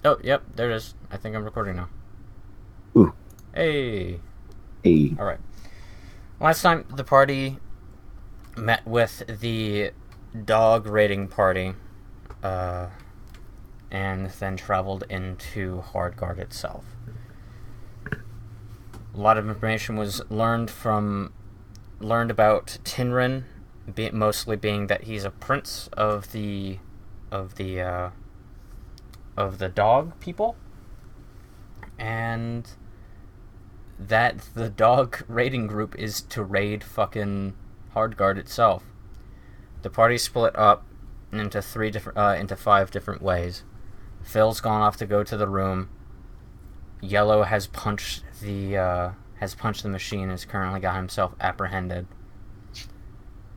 Oh, yep, there it is. I think I'm recording now. Ooh. Hey. Hey. Alright. Last time, the party met with the dog raiding party, and then traveled into Hardguard itself. A lot of information was learned about Tinrin, mostly being that he's a prince of the dog people, and that the dog raiding group is to raid fucking Hardguard itself. The party split up into five different ways. Phil's gone off to go to the room. Yellow has punched the machine and has currently got himself apprehended.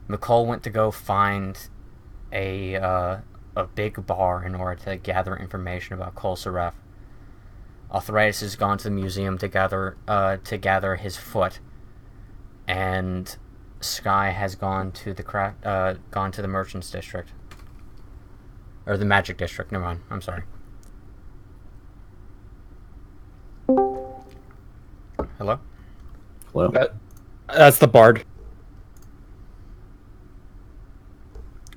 Miqol went to go find a big bar in order to gather information about Kolsaref. Arthuritis has gone to the museum to gather his foot, and Skye has gone to the merchants district, or the magic district. Never mind. I'm sorry. Hello? Hello. That's the bard.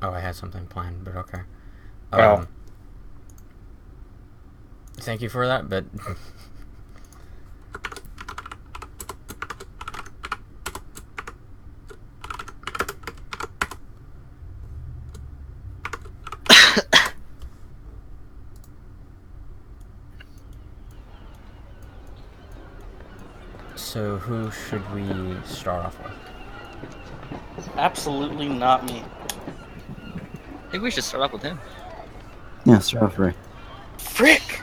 Oh, I had something planned, but okay. Oh. Thank you for that, but so who should we start off with? Absolutely not me. I think we should start off with him. Yeah, start off right. Frick!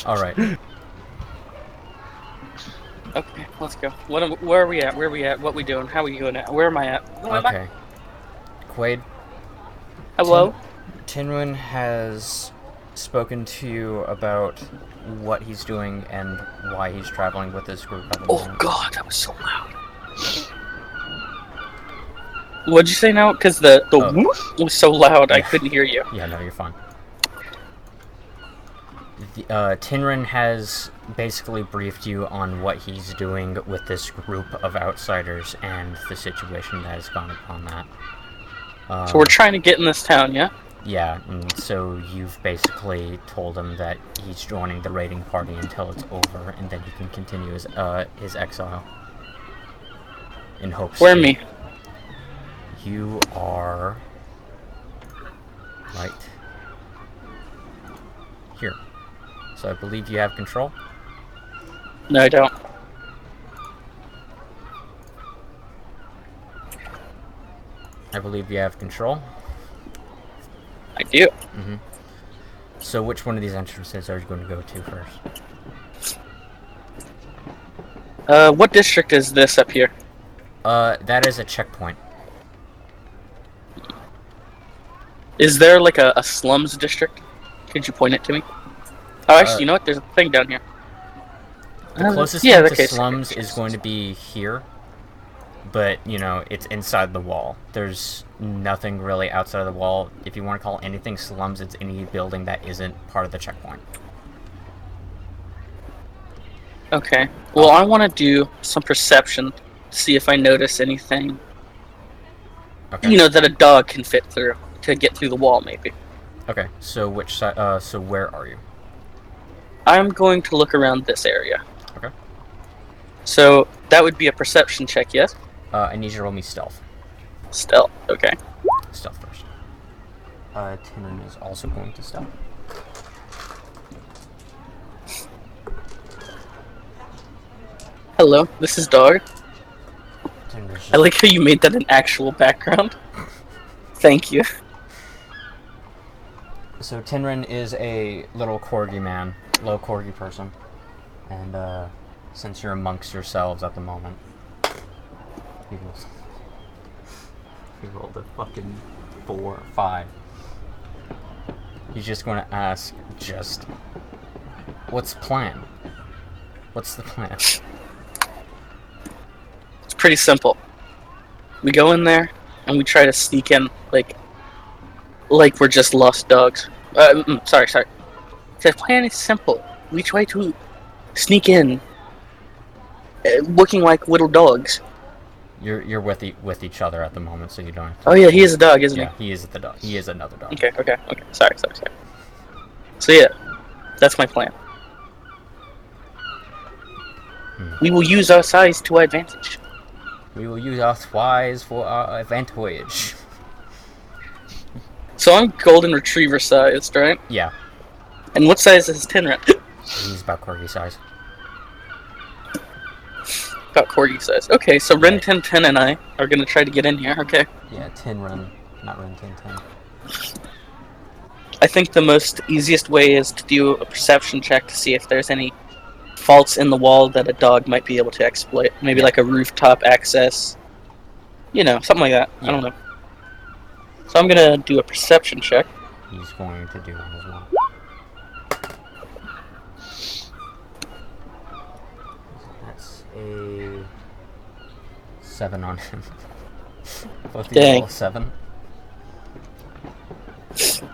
Alright. Okay, let's go. Where are we at? Where are we at? What we doing? How we doing it? Where am I at? Okay. Quade, Hello? Tinrin has spoken to you about what he's doing and why he's traveling with this group. Oh god, that was so loud. What'd you say now? Because the whoop was so loud, I couldn't hear you. Yeah, no, you're fine. Tinrin has basically briefed you on what he's doing with this group of outsiders and the situation that has gone upon that. So we're trying to get in this town, yeah? Yeah, and so you've basically told him that he's joining the raiding party until it's over, and then he can continue his exile. In hopes. Where me? You are right here. So I believe you have control? No, I don't. I believe you have control. I do. Mm-hmm. So which one of these entrances are you going to go to first? What district is this up here? That is a checkpoint. Is there like a slums district? Could you point it to me? Oh, actually, you know what? There's a thing down here. The closest yeah, thing to okay, slums is going to be here, but, you know, it's inside the wall. There's nothing really outside of the wall. If you want to call anything slums, it's any building that isn't part of the checkpoint. Okay. Well, I want to do some perception to see if I notice anything, Okay. you know, that a dog can fit through, to get through the wall, maybe. Okay, so which side, so where are you? I'm going to look around this area. Okay. So, that would be a perception check, yes? I need you to roll me stealth. Stealth, okay. Stealth first. Tinrin is also going to stealth. Hello, this is Dog. Tinrin's I like how you made that an actual background. Thank you. So Tinrin is a little corgi man, low corgi person, and since you're amongst yourselves at the moment, he rolled a fucking 4 or 5. He's just going to ask, what's the plan? What's the plan? It's pretty simple. We go in there and we try to sneak in like we're just lost dogs. Sorry. The plan is simple. We try to sneak in, looking like little dogs. You're with each other at the moment, so you don't. Oh yeah, he is a dog, isn't Yeah, he is the dog. He is another dog. he? Okay. Sorry. So yeah, that's my plan. We will use our size to our advantage. We will use our twice for our advantage. So I'm golden retriever sized, right? Yeah, And what size is Tinran? he's about corgi size. About corgi size. Okay, so Ren 1010 and I are gonna try to get in here. Okay. Yeah, tin run, not run 1010. I think the most easiest way is to do a perception check to see if there's any faults in the wall that a dog might be able to exploit. Maybe like a rooftop access. You know, something like that. Yeah. I don't know. So I'm gonna do a perception check. He's going to do one as well. That's a 7 on him. Both these Dang. roll 7. You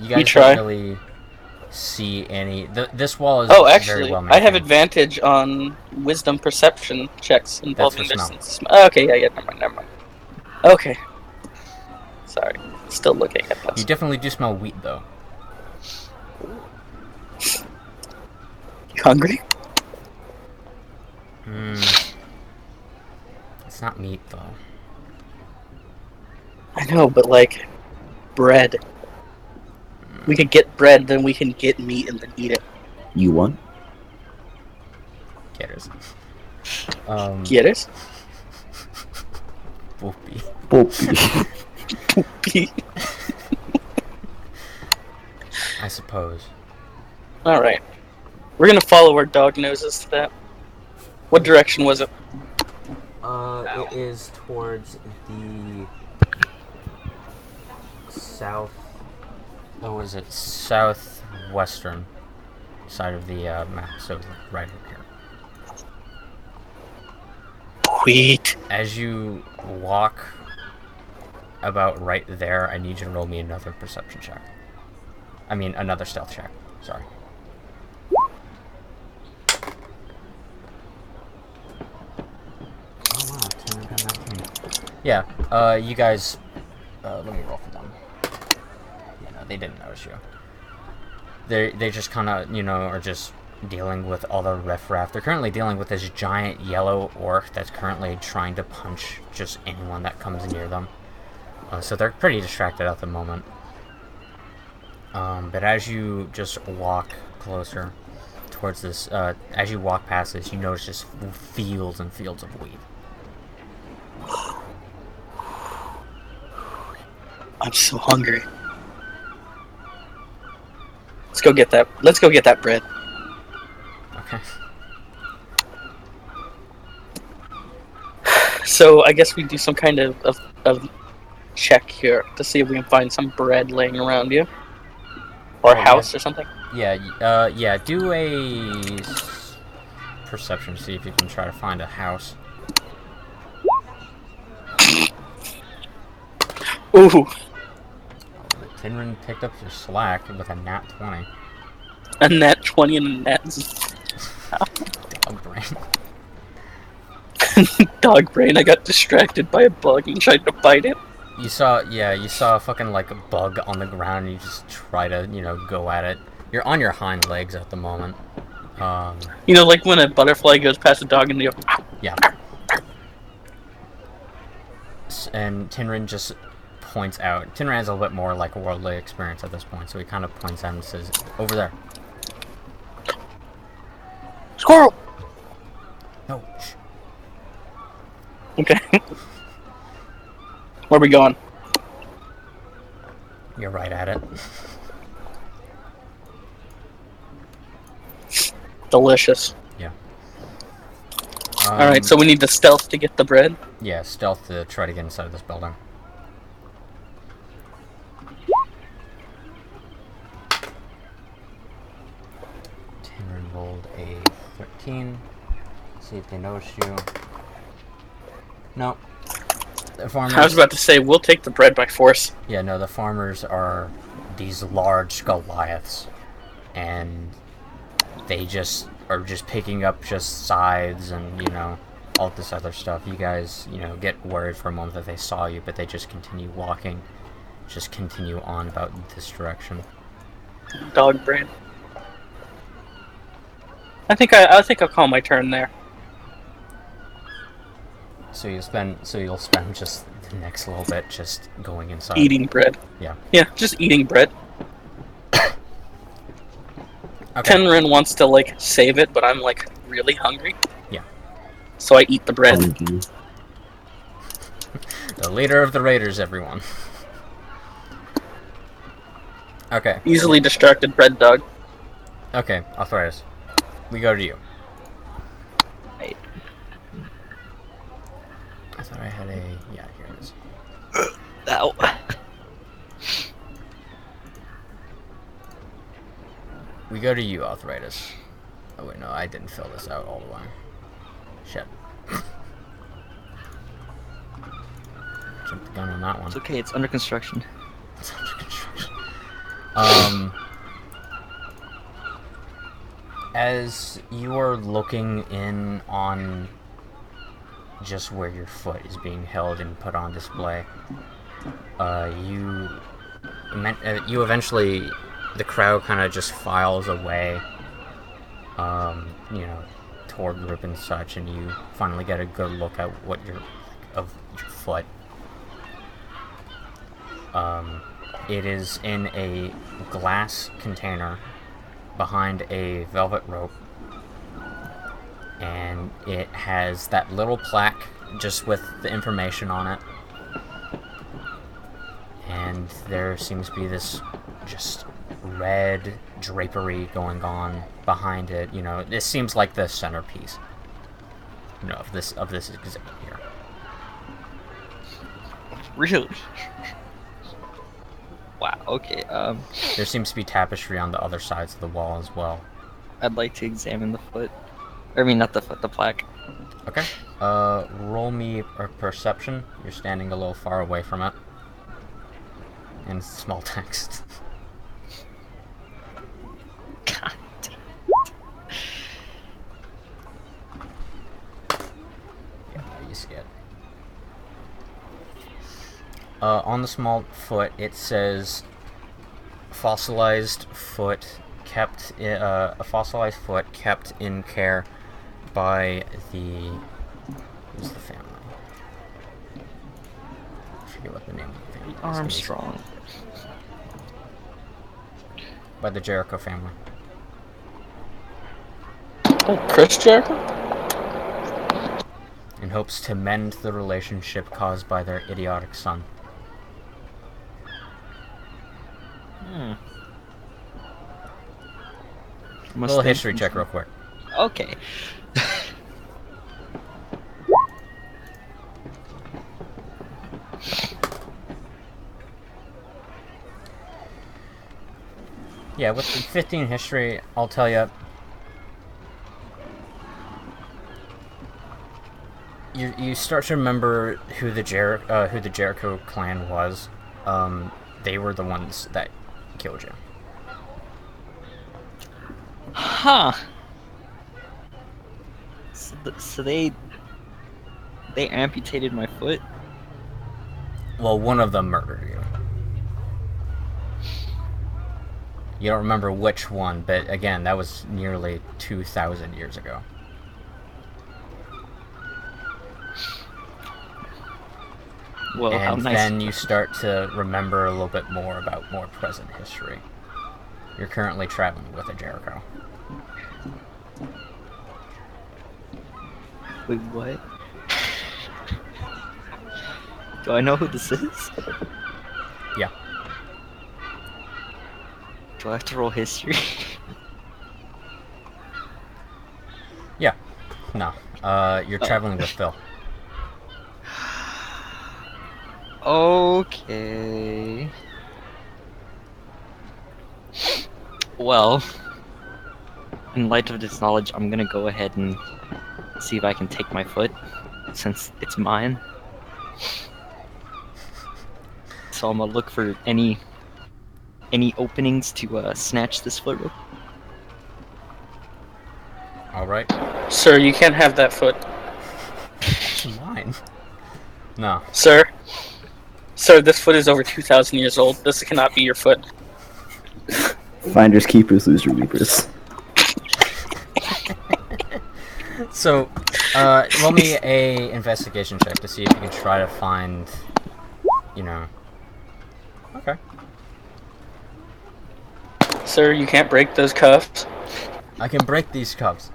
We guys try. don't really see any. This wall is Oh, very actually, well I have maintained. advantage on wisdom perception checks involving for smell. distance. Okay, yeah, never mind. Okay. Sorry. Still looking at You this. definitely do smell wheat, though. You hungry? It's not meat, though. I know, but like, bread. We could get bread, then we can get meat and then eat it. You won? Getters. Get it? Whoopee. Boopy. I suppose. Alright. We're gonna follow our dog noses to that. What direction was it? It is towards the south. Oh, is it southwestern side of the map? So right in here. Wheat. As you walk about right there, I need you to roll me another perception check. I mean, another stealth check. Sorry. Oh wow, 10 and 19. Yeah, you guys, let me roll for them. Yeah, no, they didn't notice you. They just kind of, are just dealing with all the riffraff. They're currently dealing with this giant yellow orc that's currently trying to punch just anyone that comes near them. So they're pretty distracted at the moment. But as you just walk closer towards this, as you walk past this, you notice just fields and fields of wheat. I'm so hungry. Let's go get that. Let's go get that bread. Okay. So I guess we do some kind of check here to see if we can find some bread laying around you, or a house or something. Yeah. Yeah. Do a perception. See if you can try to find a house. Ooh, Tinrin picked up your slack with a nat 20. a nat 20 and a nat Dog brain. dog brain. I got distracted by a bug and tried to bite it. You saw a fucking like a bug on the ground and you just try to, go at it. You're on your hind legs at the moment. You know, like when a butterfly goes past a dog and they go, "Ah." Yeah. And Tinrin just points out. Tinrin has a little bit more like worldly experience at this point, so he kind of points out and says, "Over there." Squirrel! No. Shh. Okay. Where are we going? You're right at it. Delicious. Yeah. Alright, so we need the stealth to get the bread. Yeah, stealth to try to get inside this building. Tinrin rolled a 13. See if they notice you. No. The farmers. I was about to say, we'll take the bread by force. Yeah, no, the farmers are these large Goliaths. and they just are just picking up just sides and, you know, all this other stuff. You guys, you know, get worried for a moment that they saw you, but they just continue walking, just continue on about this direction. Dog brain. I think I'll call my turn there. So you'll spend just the next little bit just going inside. Eating bread. Yeah. Yeah, just eating bread. Okay. Tenrin wants to like save it, but I'm like really hungry. Yeah. So I eat the bread. The leader of the raiders, everyone. Okay. Easily distracted bread dog. Okay, Arthuritis. We go to you. Right. I thought I had a... Yeah, here it is. Ow. We go to you, Arthuritis. Oh wait, no, I didn't fill this out all the way. Shit. Jumped the gun on that one. It's okay, it's under construction. It's under construction. As you are looking in on just where your foot is being held and put on display, you eventually, the crowd kind of just files away, you know, toward the group and such, and you finally get a good look at what your foot. It is in a glass container behind a velvet rope, and it has that little plaque just with the information on it, and there seems to be this just red drapery going on behind it. You know, this seems like the centerpiece, you know, of this exhibit here. Really? Wow, okay, There seems to be tapestry on the other sides of the wall as well. I'd like to examine the foot. I mean, not the foot, the plaque. Okay. Roll me a perception. You're standing a little far away from it. And small text. God. Yeah, you see it. On the small foot, it says fossilized foot kept a fossilized foot kept in care by who's the family? I forget what the name of the family is. Armstrong. By the Jerricho family. Oh, Chris Jerricho? In hopes to mend the relationship caused by their idiotic son. A little history check real quick. Okay. Yeah, with the 15 history, I'll tell you. You start to remember who the Jerricho clan was. They were the ones that killed you. Huh. So they amputated my foot? Well, one of them murdered you. You don't remember which one, but again, that was nearly 2,000 years ago. Well, how And nice. then you start to remember a little bit more about more present history. You're currently traveling with a Jerricho. Wait, what? Do I know who this is? Yeah. Do I have to roll history? Yeah. No. You're traveling with Phil. Okay. Well, in light of this knowledge, I'm gonna go ahead and see if I can take my foot, since it's mine. So I'm gonna look for any openings to snatch this foot. Alright. Sir, you can't have that foot. It's mine. No. Sir, this foot is over 2,000 years old. This cannot be your foot. Finders keepers, loser weepers. So, roll me a investigation check to see if you can try to find, you know... Okay. Sir, you can't break those cuffs. I can break these cuffs.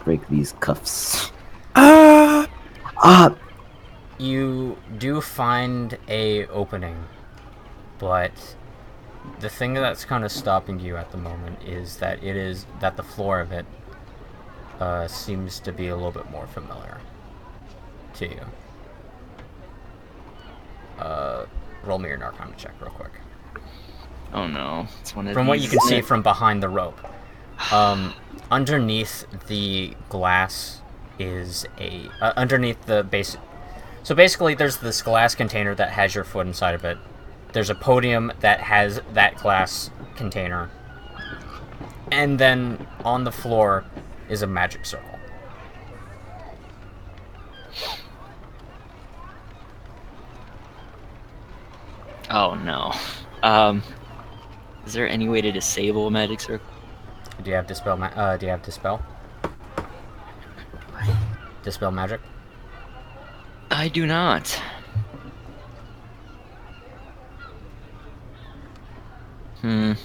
Break these cuffs. Ah! You do find a opening, but the thing that's kind of stopping you at the moment is that the floor of it seems to be a little bit more familiar to you. Roll me your Arcana check real quick. Oh no, it's one of From what you can these. see from behind the rope, underneath the glass is underneath the base. So basically, there's this glass container that has your foot inside of it. There's a podium that has that glass container. And then on the floor is a magic circle. Oh no. Is there any way to disable a magic circle? Do you have dispel? Do you have dispel? Dispel magic. I do not. Is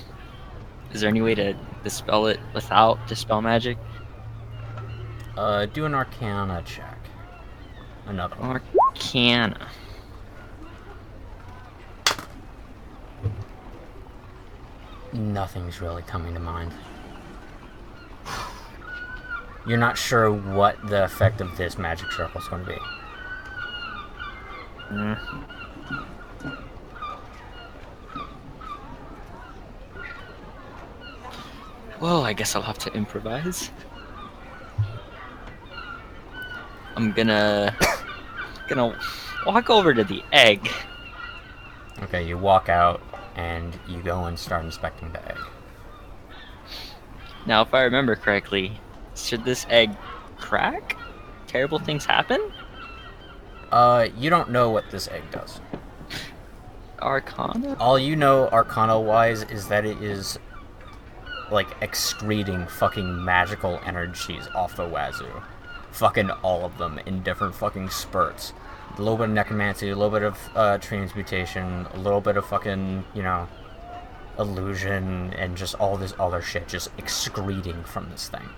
there any way to dispel it without dispel magic? Do an Arcana check. Another one. Arcana. Nothing's really coming to mind. You're not sure what the effect of this magic circle is going to be. Well, I guess I'll have to improvise. I'm gonna walk over to the egg. Okay, you walk out and you go and start inspecting the egg. Now, if I remember correctly, should this egg crack? Terrible things happen? You don't know what this egg does. Arcana? All you know, Arcana-wise, is that it is, like, excreting fucking magical energies off the wazoo. Fucking all of them in different fucking spurts. A little bit of necromancy, a little bit of transmutation, a little bit of fucking, you know, illusion, and just all this other shit just excreting from this thing.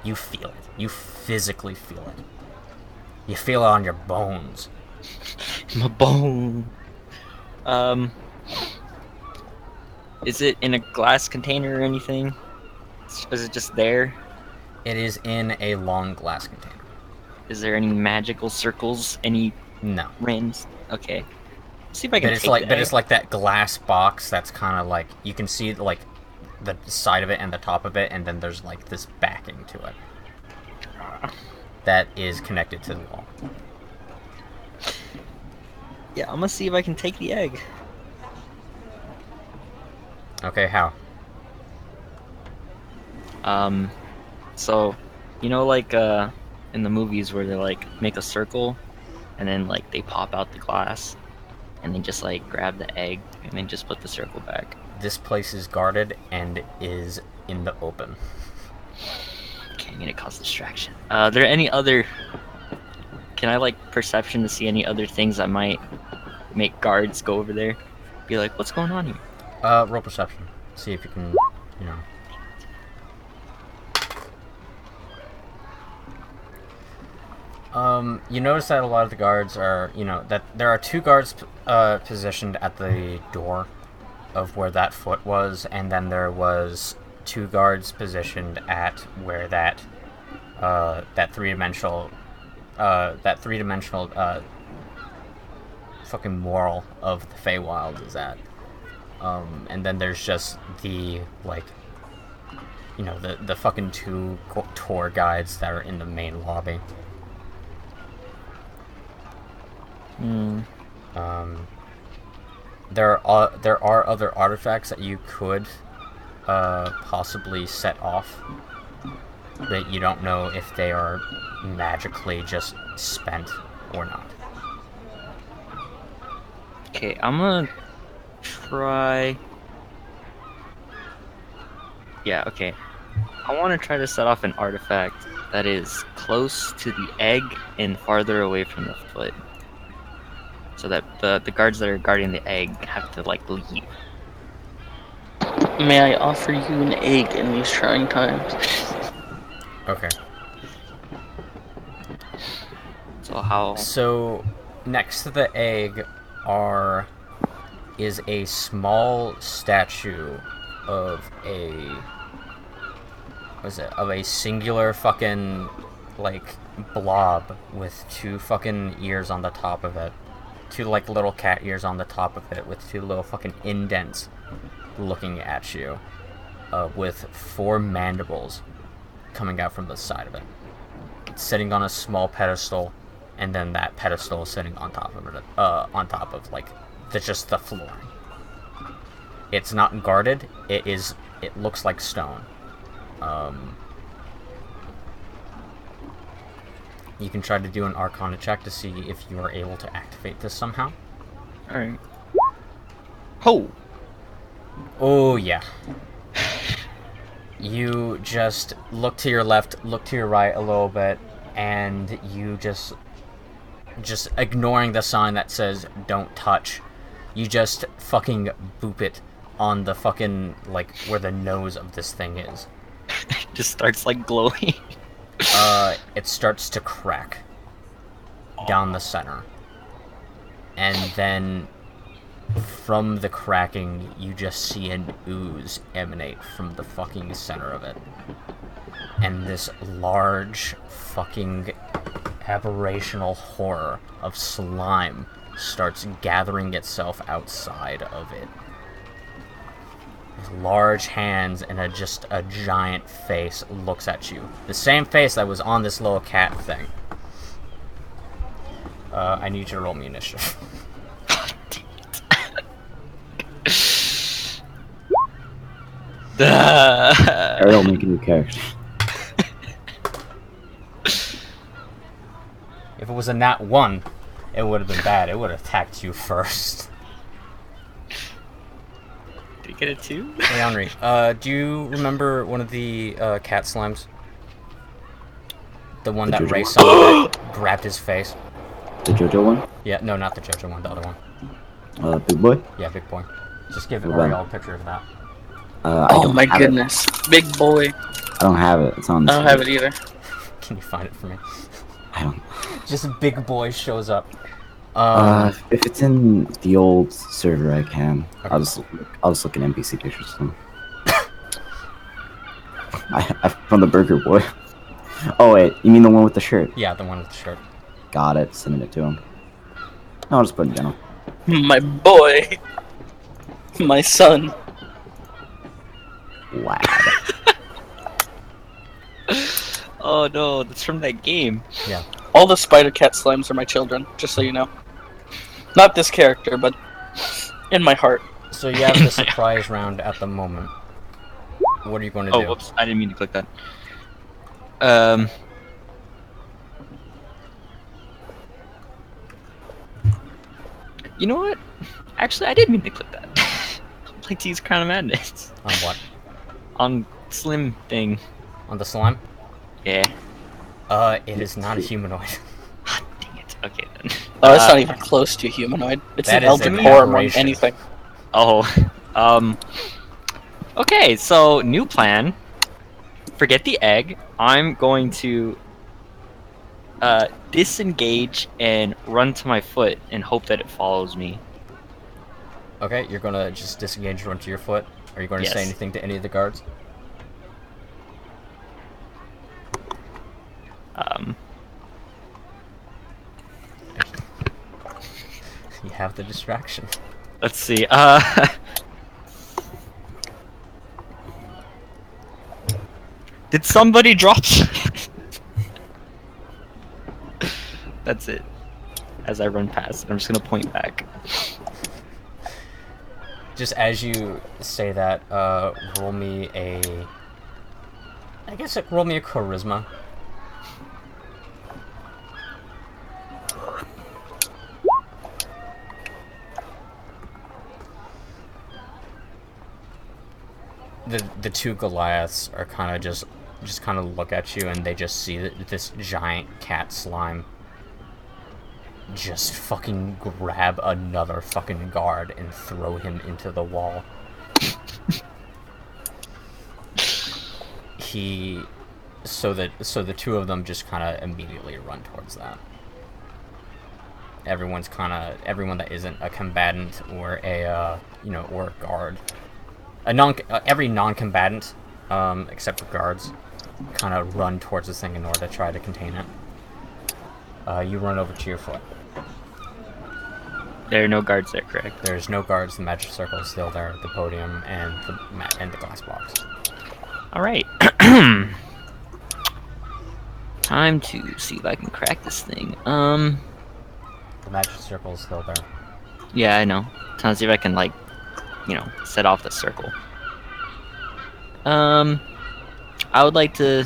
You feel it. You physically feel it. You feel it on your bones. My bone. Is it in a glass container or anything? Is it just there? It is in a long glass container. Is there any magical circles? Any No. rings? Okay. See if I can But it's take like, the but egg. it's like that glass box that's kind of like you can see like the side of it and the top of it, and then there's like this backing to it that is connected to the wall. Yeah, I'm gonna see if I can take the egg. Okay, how? So, you know, like, in the movies where they, like, make a circle, and then, like, they pop out the glass, and then just, like, grab the egg, and then just put the circle back. This place is guarded and is in the open. Okay, I'm gonna cause distraction. Are there any other... Can I, like, perception to see any other things that might make guards go over there? Be like, what's going on here? Roll perception. See if you can, you know. You notice that a lot of the guards are, you know, that there are two guards positioned at the door of where that foot was, and then there was two guards positioned at where that three-dimensional fucking moral of the Feywild is at. And then there's just the, like, you know, the fucking two tour guides that are in the main lobby. There are other artifacts that you could possibly set off but you don't know if they are magically just spent or not. Okay, I'm gonna try. Yeah, okay. I want to try to set off an artifact that is close to the egg and farther away from the foot, so that the guards that are guarding the egg have to like leave. May I offer you an egg in these trying times? Okay. So how? So next to the egg is a small statue of a singular fucking like blob with two fucking ears on the top of it. Two like little cat ears on the top of it with two little fucking indents looking at you. With 4 mandibles coming out from the side of it. It's sitting on a small pedestal, and then that pedestal is sitting on top of it, on top of like just the flooring. It's not guarded. It looks like stone. You can try to do an Arcana check to see if you are able to activate this somehow. All right. Ho! Oh yeah. You just look to your left, look to your right a little bit, and you just ignoring the sign that says "Don't touch," you just fucking boop it on the fucking like where the nose of this thing is. Just starts like glowing. It starts to crack down the center, and then from the cracking, you just see an ooze emanate from the fucking center of it. And this large fucking aberrational horror of slime starts gathering itself outside of it. With large hands and just a giant face looks at you. The same face that was on this little cat thing. I need you to roll me initiative. Ariel, make a new character. If it was a nat 1, it would have been bad. It would have attacked you first. Did you get it too? Hey, Anri, do you remember one of the cat slimes? The one The that JoJo Ray one? saw that grabbed his face? The JoJo one? Yeah, no, not the JoJo one, the other one. Big boy? Yeah, big boy. Just give What about Ariel a picture of that. I Oh don't my have it. goodness. Big boy. I don't have it. It's on I this. don't have it either. Can you find it for me? I don't. Just big boy shows up. If it's in the old server, I can. Okay. I'll just look at NPC pictures of them. I from the Burger Boy. Oh wait, you mean the one with the shirt? Yeah, the one with the shirt. Got it. Sending it to him. No, I'll just put it down. My boy. My son. Lad. Oh no, that's from that game. Yeah. All the spider cat slimes are my children, just so you know. Not this character, but in my heart. So you have the surprise round at the moment. What are you going to Oh, do? whoops! I didn't mean to click that. You know what? Actually, I did mean to click that. I'd like to use Crown of Madness On what? on Slim thing. On the slime? Yeah. It is not a humanoid. Dang it. Okay then. Oh, it's not even close to humanoid. It's That an is eldritch an horror more than aberration. anything. Oh. Okay, so new plan. Forget the egg. I'm going to disengage and run to my foot and hope that it follows me. Okay, you're gonna just disengage and run to your foot. Are you going to say Yes. anything to any of the guards? You have the distraction. Let's see. Did somebody drop? That's it. As I run past, I'm just gonna point back. Just as you say that, roll me I guess like roll me a charisma. The two Goliaths are kind of just kind of look at you, and they just see this giant cat slime just fucking grab another fucking guard and throw him into the wall. So the two of them just kind of immediately run towards that. Everyone that isn't a combatant or a or a guard, every non-combatant except for guards kind of run towards this thing in order to try to contain it. You run over to your foot. There are no guards there, correct? There's no guards. The magic circle is still there. The podium and the glass box. All right. Time to see if I can crack this thing. The magic circle is still there. Yeah, I know. Time to see if I can set off the circle. I would like to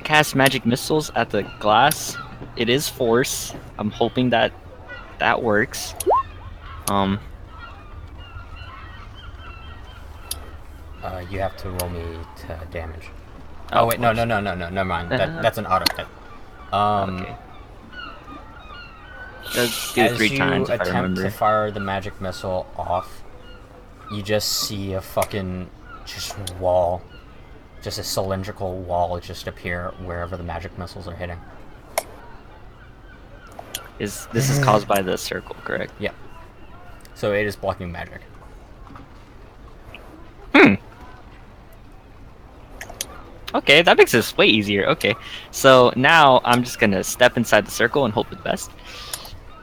cast magic missiles at the glass. It is force. I'm hoping that works. You have to roll me to damage. Oh wait, no, never mind. That's an auto hit. Okay. Let's do it 3 times if I remember. As you attempt to fire the magic missile off, you just see a fucking wall, just a cylindrical wall just appear wherever the magic missiles are hitting. This is caused by the circle, correct? Yeah. So it is blocking magic. Okay, that makes this way easier. Okay, so now I'm just gonna step inside the circle and hope for the best.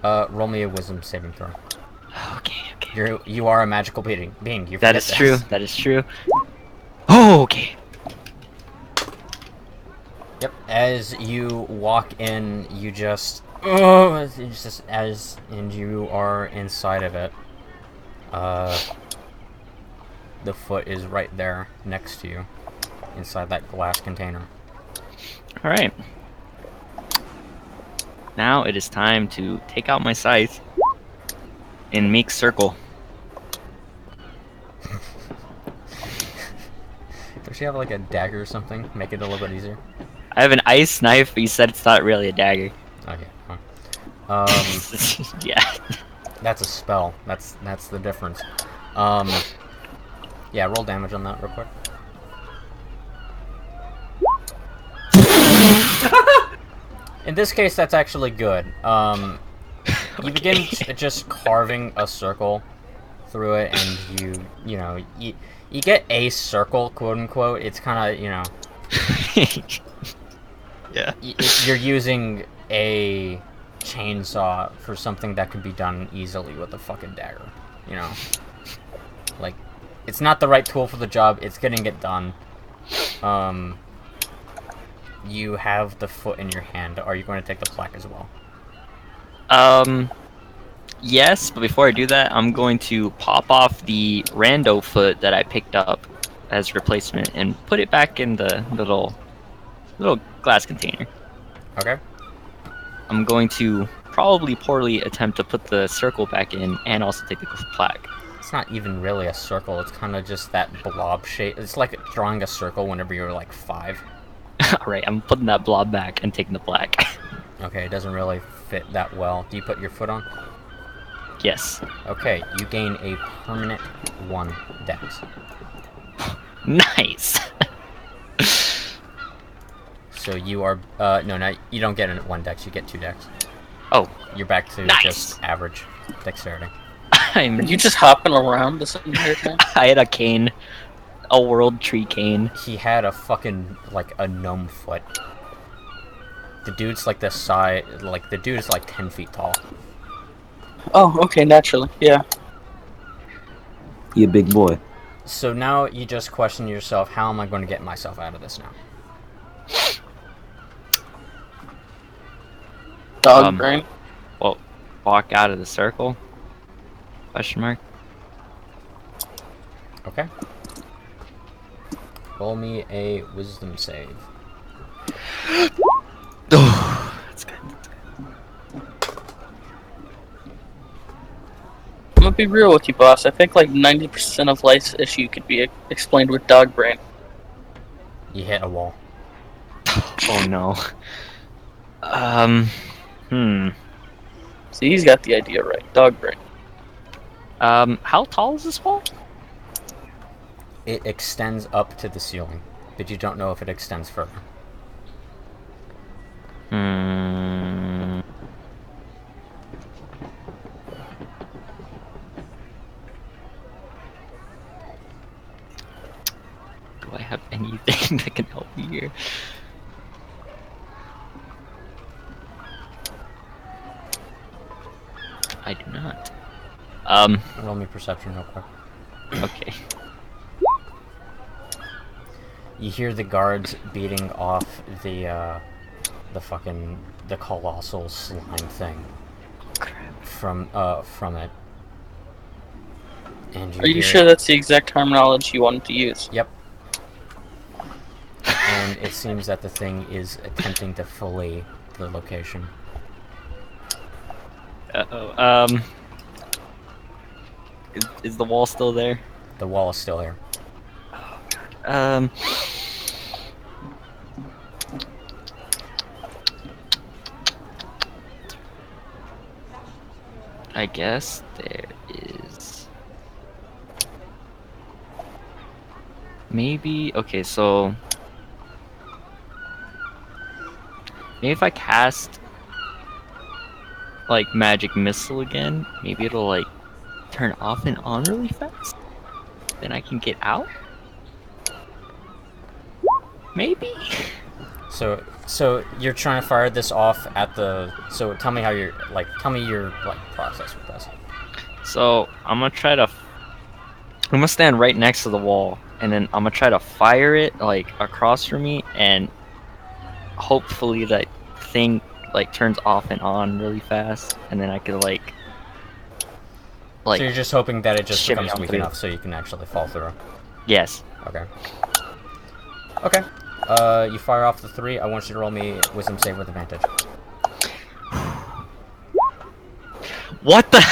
Roll me a wisdom saving throw. Okay. You are a magical being. You that is true. That is true. Oh, okay. Yep. As you walk in, you just and you are inside of it. The foot is right there next to you, inside that glass container. All right. Now it is time to take out my scythe and make circle. Does she have like a dagger or something? Make it a little bit easier. I have an ice knife, but you said it's not really a dagger. Okay. Yeah. That's a spell. That's the difference. Yeah, roll damage on that real quick. In this case, that's actually good. You begin just carving a circle through it, and you get a circle, quote unquote. It's kind of Yeah. You're using a chainsaw for something that could be done easily with a fucking dagger. Like, it's not the right tool for the job. It's getting it done. You have the foot in your hand. Are you going to take the plaque as well? Yes, but before I do that, I'm going to pop off the rando foot that I picked up as replacement and put it back in the little glass container. Okay. I'm going to probably poorly attempt to put the circle back in and also take the plaque. It's not even really a circle. It's kind of just that blob shape. It's like drawing a circle whenever you were like 5. Alright, I'm putting that blob back and taking the plaque. Okay, it doesn't really fit that well. Do you put your foot on? Yes. Okay, you gain a permanent 1 dex. Nice! So you are, no, you don't get a 1 dex, you get 2 dex. Oh. You're back to nice. Just average dexterity. Are you just hopping around this entire time? I had a cane. A world tree cane. He had a fucking, like, a gnome foot. The dude's like the size, like, the dude is like 10 feet tall. Oh, okay, naturally, yeah. You a big boy. So now you just question yourself, how am I going to get myself out of this now? Dog brain? Well, walk out of the circle? Question mark. Okay. Roll me a wisdom save. Oh, that's good. I'm gonna be real with you, boss. I think like 90% of life's issue could be explained with dog brain. You hit a wall. Oh no. Hmm. See, he's got the idea right. Dog brain. How tall is this wall? It extends up to the ceiling, but you don't know if it extends further. Hmm. Do I have anything that can help me here? I do not. Roll me perception real quick. Okay. You hear the guards beating off the colossal slime thing from it. And Are you hear sure that's the exact terminology you wanted to use? Yep. And it seems that the thing is attempting to flee the location. Uh-oh. Is the wall still there? The wall is still here. Um. I guess there is. Maybe. Okay, so. Maybe if I cast. Like magic missile again, maybe it'll like turn off and on really fast. Then I can get out? Maybe? So you're trying to fire this off at the. So tell me how you're like. Tell me your like process with this. So I'm gonna stand right next to the wall, and then I'm gonna try to fire it like across from me, and hopefully that thing like turns off and on really fast, and then I could like. So you're just hoping that it just shimmy becomes on weak through. enough so you can actually fall through. Yes. Okay. Okay. You fire off the 3. I want you to roll me wisdom save with advantage. What the?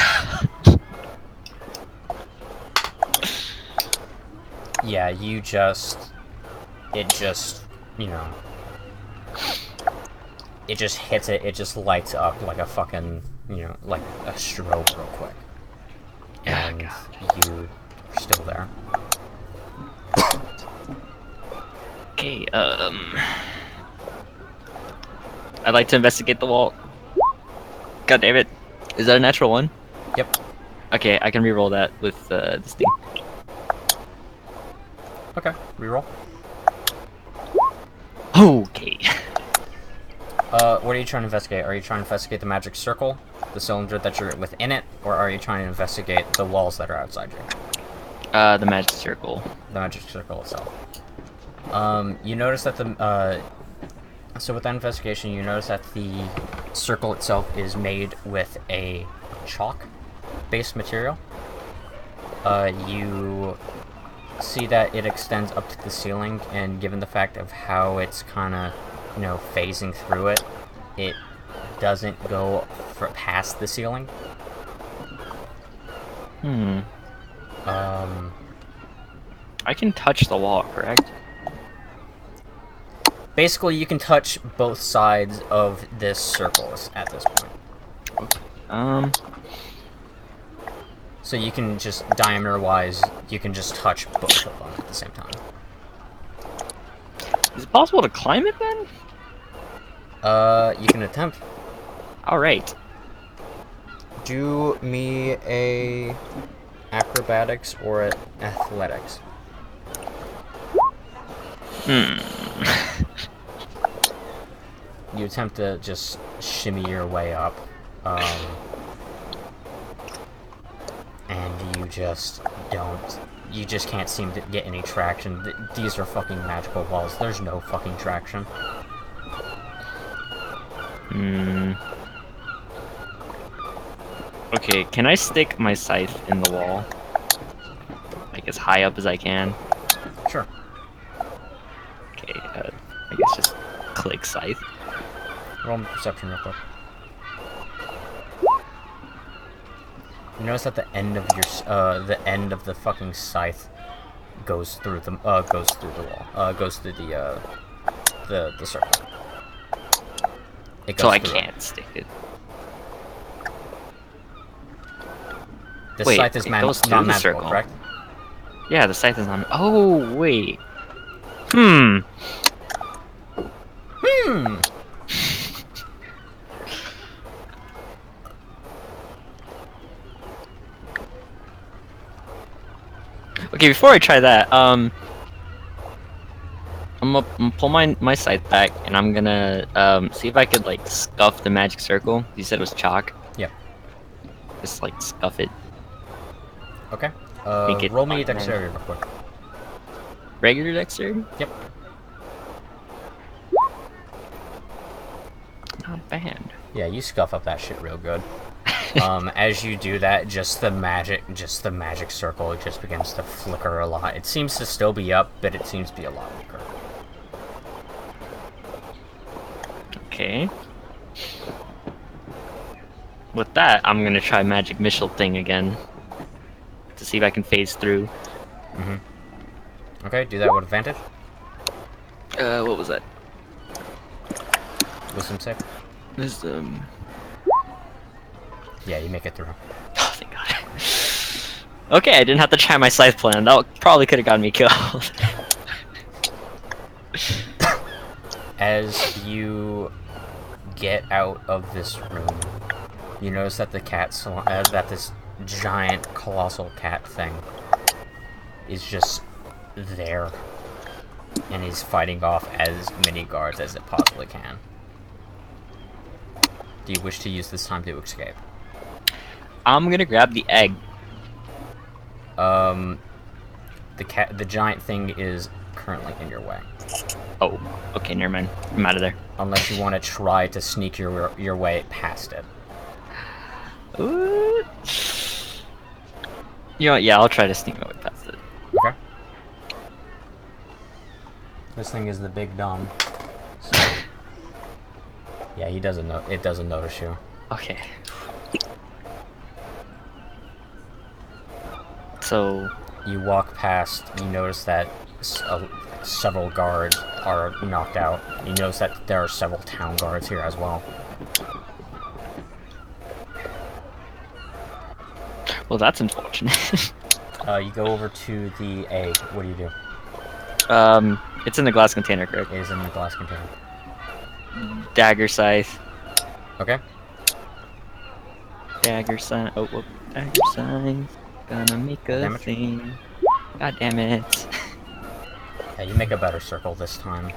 Yeah, it just, you know, it just hits it, it just lights up like a fucking, you know, like a strobe real quick. And you are still there. Okay, I'd like to investigate the wall. God damn it. Is that a natural one? Yep. Okay, I can reroll that with this thing. Okay, reroll. Okay. What are you trying to investigate? Are you trying to investigate the magic circle, the cylinder that you're within it, or are you trying to investigate the walls that are outside you? The magic circle. The magic circle itself. You notice that so with that investigation, you notice that the circle itself is made with a chalk-based material. You see that it extends up to the ceiling, and given the fact of how it's kind of, you know, phasing through it, it doesn't go past the ceiling. I can touch the wall, correct? Basically, you can touch both sides of this circle at this point. So you can just, diameter-wise, you can just touch both of them at the same time. Is it possible to climb it then? You can attempt. Alright. Do me a acrobatics or a athletics. You attempt to just shimmy your way up, and you just can't seem to get any traction. These are fucking magical walls. There's no fucking traction. Okay, can I stick my scythe in the wall? Like as high up as I can? Sure. click scythe. Roll me perception real quick. You notice at the end of the end of the fucking scythe goes through the wall. Goes through the circle. It goes So I through. can't stick it. The Wait, scythe is it goes through the non-magical, circle. correct? Yeah, the scythe is on. Oh wait. Hmm. Okay, before I try that, I'm gonna pull my scythe back, and I'm gonna see if I could like scuff the magic circle. You said it was chalk. Yep. Just like scuff it. Okay. Make it Roll me automatic. dexterity real quick. Regular dexterity? Yep. Not bad. Yeah, you scuff up that shit real good. As you do that, just the magic circle just begins to flicker a lot. It seems to still be up, but it seems to be a lot weaker. Okay. With that, I'm gonna try magic missile thing again to see if I can phase through. Okay, do that with advantage. What was that? Wisdom save. Wisdom. Yeah, you make it through. Oh, thank God. Okay, I didn't have to try my scythe plan. That probably could have gotten me killed. As you get out of this room, you notice that that this giant, colossal cat thing is just there, and is fighting off as many guards as it possibly can. Do you wish to use this time to escape? I'm gonna grab the egg. The giant thing is currently in your way. Oh, okay, never mind. I'm out of there. Unless you want to try to sneak your way past it. Ooh. You know what? Yeah, I'll try to sneak my way past it. Okay. This thing is the big dumb. So, yeah, he doesn't know. It doesn't notice you. Okay. So You walk past. You notice that several guards are knocked out. You notice that there are several town guards here as well. well, that's unfortunate. You go over to the egg. What do you do? It's in the glass container, correct? It is in the glass container. Dagger scythe. Okay. Dagger scythe. Oh, whoop. Dagger scythe. Gonna make a Damage. thing. God damn it. Yeah, you make a better circle this time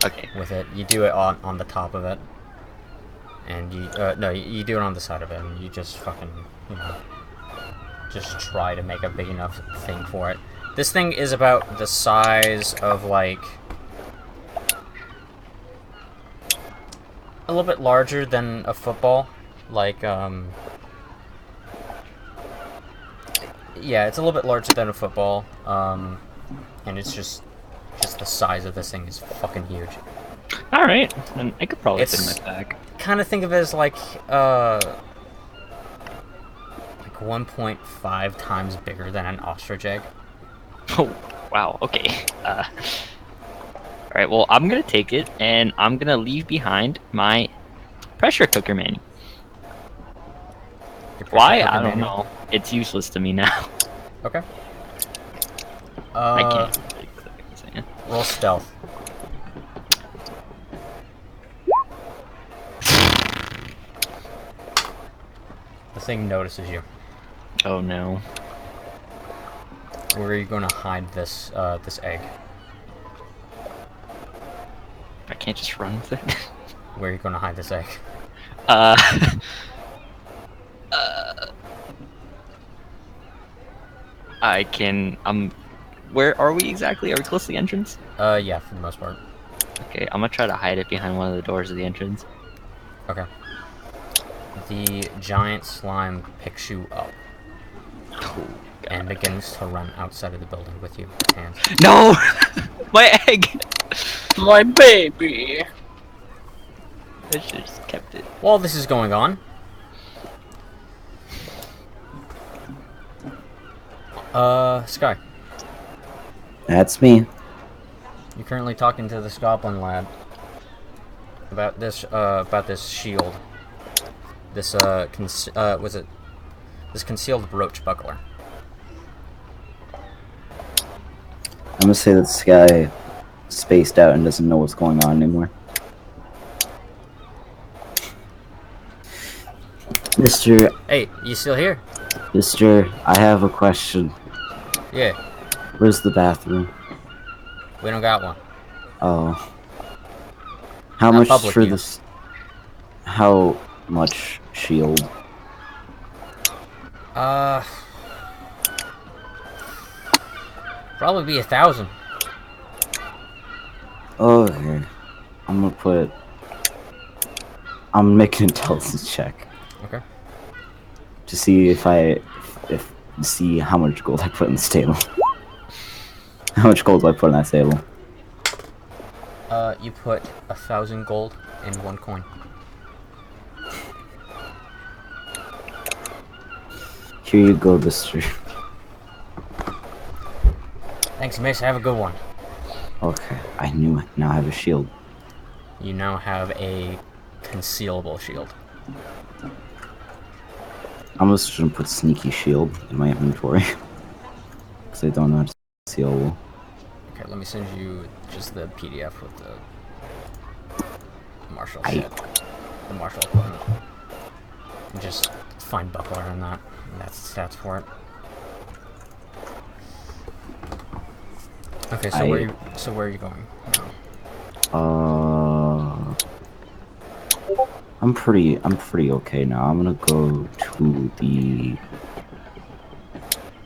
Okay. with it. You do it on the top of it, and you do it on the side of it, and you just fucking just try to make a big enough thing for it. This thing is about the size of like a little bit larger than a football, like yeah, it's a little bit larger than a football, and it's just the size of this thing is fucking huge. Alright, then I could probably fit in It's- my bag. Kind of think of it as like 1.5 times bigger than an ostrich egg. Oh, wow, okay. Alright, well, I'm gonna take it, and I'm gonna leave behind my pressure cooker manual. Your pressure Why? cooker I don't manual. know. It's useless to me now. Okay. I can't. Roll stealth. The thing notices you. Oh no. Where are you going to hide this this egg? I can't just run with it. Where are you going to hide this egg? I can. Where are we exactly? Are we close to the entrance? Yeah, for the most part. Okay, I'm gonna try to hide it behind one of the doors of the entrance. Okay. The giant slime picks you up Oh, and begins to run outside of the building with you. Hands. no! My egg! My baby. I should have just kept it. While this is going on, Skye, That's me. you're currently talking to this goblin lad about this shield. This, this concealed brooch buckler. I'm gonna say that this guy spaced out and doesn't know what's going on anymore. Mister, Hey, you still here? I have a question. Yeah, Where's the bathroom? we don't got one. Oh. How Not much public for use. this? How much shield? Probably be 1,000. Okay. I'm making an intelligence check Okay. to see if see how much gold I put in this table. How much gold do I put in that table? You put 1,000 gold in 1 coin. Here you go, mister. Thanks, miss. Have a good one. Okay, I knew it. Now I have a shield. You now have a concealable shield. I'm just gonna put sneaky shield in my inventory. Because I don't know how to concealable. Okay, let me send you just the PDF with the martial I- shit. The martial equipment. And just find buckler in that. And that's the stats for it. Okay, so where are you going now? I'm pretty okay now. I'm gonna go to the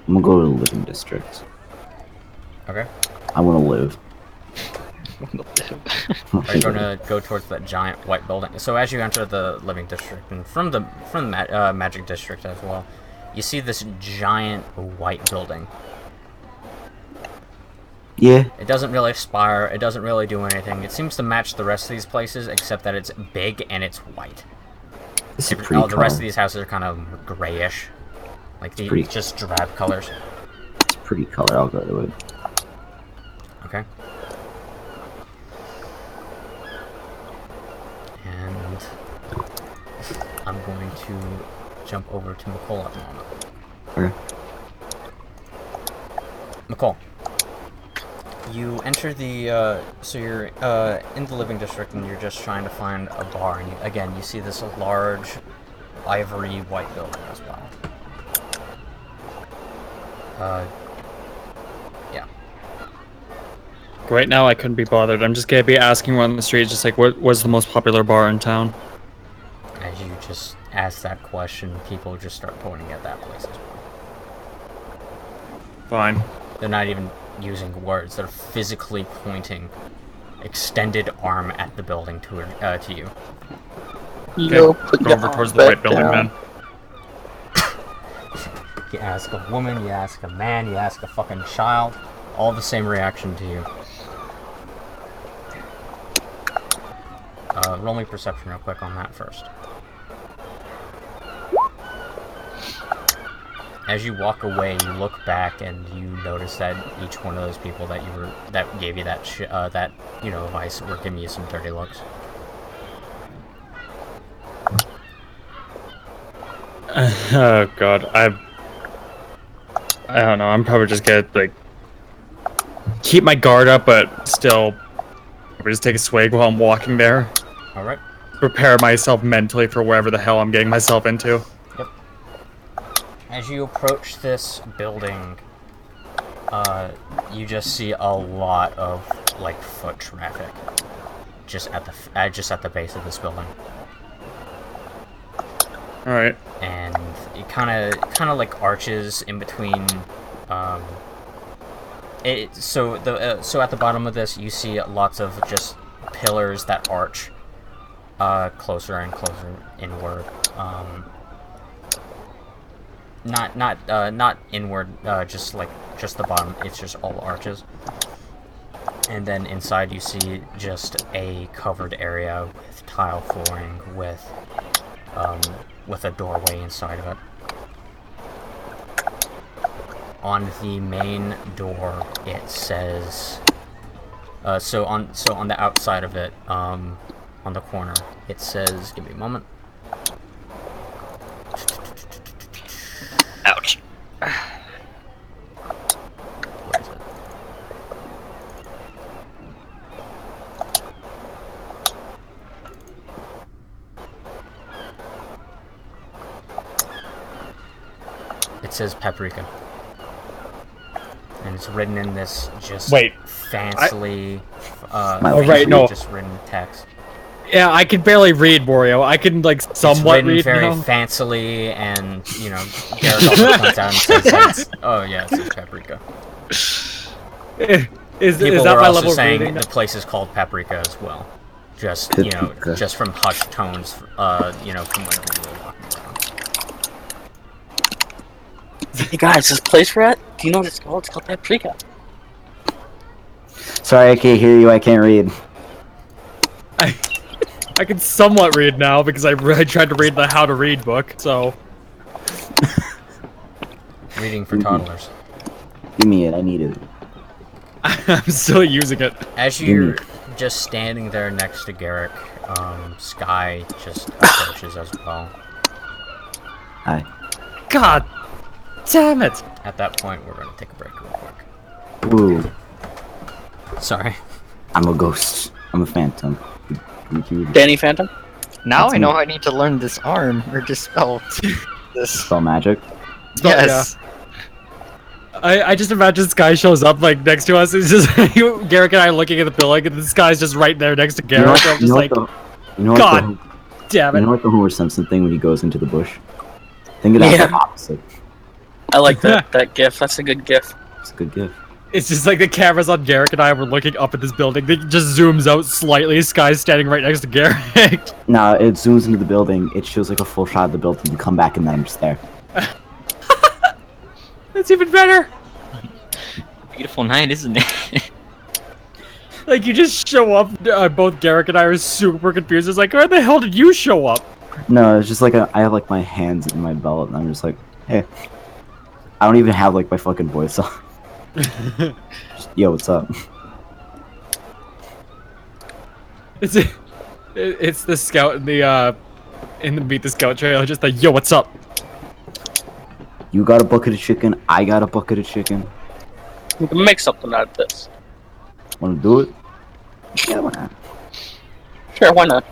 living district. Okay. I wanna live. Are you going to go towards that giant white building? So as you enter the living district, and from the magic district as well, you see this giant white building. Yeah. It doesn't really spire, it doesn't really do anything. It seems to match the rest of these places, except that it's big and it's white. This is pretty The rest of color. these houses are kind of grayish. Like, pretty- just drab colors. It's pretty color. I'll go to it. Okay. And I'm going to jump over to Miqol at the moment. Okay. Miqol, you enter the, so you're in the living district and you're just trying to find a bar, and again, you see this large ivory white building as well. Yeah. Right now, I couldn't be bothered. I'm just gonna be asking around the street, just like, what was the most popular bar in town? As you just ask that question, people just start pointing at that place as well. Fine. They're not even using words, they're physically pointing extended arm at the building to you. Yo, Okay, put go your over towards arm the white back building, down. man. You ask a woman, you ask a man, you ask a fucking child, all the same reaction to you. Roll me perception real quick on that first. As you walk away, you look back and you notice that each one of those people that gave you that advice were giving you some dirty looks. Oh god, I don't know. I'm probably just gonna like keep my guard up, but still, just take a swig while I'm walking there. All right. Prepare myself mentally for wherever the hell I'm getting myself into. Yep. As you approach this building, you just see a lot of like foot traffic, just at the base of this building, All right. and it kind of like arches in between. So at the bottom of this, you see lots of just pillars that arch closer and closer inward. Not inward, just the bottom. It's just all arches. And then inside you see just a covered area with tile flooring with a doorway inside of it. On the main door, it says. So on the outside of it, on the corner, it says. Give me a moment. Ouch. Where is it? It says paprika. And it's written in this just fancily, just written text. Yeah, I can barely read, Wario. I can, like, somewhat read It's written very now. fancily, and, you know, Garrett also points out and says that it's, oh yeah, it says paprika. Is People that were my also level of saying reading? the place is called paprika as well. Just, you know, Paprika. just from hushed tones, you know, from whenever you were walking around. Hey guys, this place we're at, do you know what it's called? It's called Paprika. Sorry, I can't hear you. I can't read. I can somewhat read now because I tried to read the How to Read book, so... Reading for toddlers. Give me it. I need it. I'm still using it. As you're just standing there next to Garrick, Skye just approaches as well. Hi. God damn it! At that point, we're gonna take a break real quick. Ooh. Sorry. I'm a ghost. I'm a phantom. Danny Phantom? Now That's I know me. I need to learn this arm or dispel this. Spell magic. Yes. I just imagine Skye shows up like next to us. It's just Garrick and I looking at the building, and this guy's just right there next to Garrick. I'm just like, God damn You know it! what the Homer Simpson thing when he goes into the bush? Think of that Yeah. the opposite. I like that gif. That's a good gif. It's a good gift. It's just like the cameras on Garrick and I were looking up at this building. It just zooms out slightly. Skye's standing right next to Garrick. Now it zooms into the building. It shows like a full shot of the building. You come back and then I'm just there. That's even better. Beautiful night, isn't it? Like you just show up. Both Garrick and I are super confused. It's like, where the hell did you show up? No, it's just like I have like my hands in my belt and I'm just like, hey. I don't even have like my fucking voice on. Just, yo, what's up? It's the scout in the Meet the Scout trailer. Just like, yo, what's up? You got a bucket of chicken. I got a bucket of chicken. We can make something out of this. Wanna do it? Yeah, why not? Sure, why not?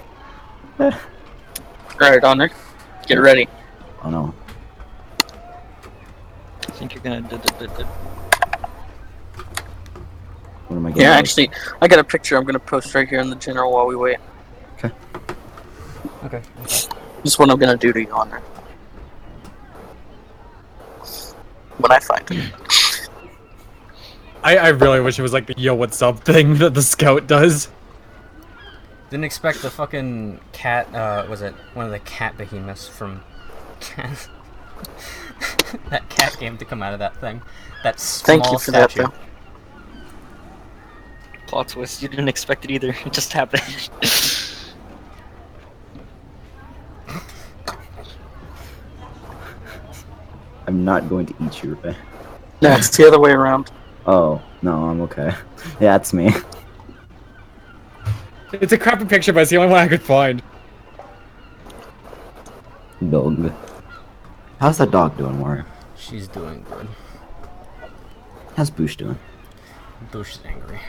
Alright, Honor. Get ready. Oh no. I think you're gonna. What am I getting? Yeah, actually, I got a picture I'm gonna post right here in the general while we wait. Okay. This is what I'm gonna do to you, Honor. When I find it. I really wish it was like the yo, what's up thing that the scout does. Didn't expect the fucking cat, was it one of the cat behemoths from that cat game to come out of that thing. That small Thank you for statue. that, though. Plot twist. You didn't expect it either. It just happened. I'm not going to eat you, Rebecca. No, it's the other way around. Oh, no, I'm okay. Yeah, it's me. It's a crappy picture, but it's the only one I could find. Dog. How's that dog doing, Wario? She's doing good. How's Boosh doing? Bush is angry.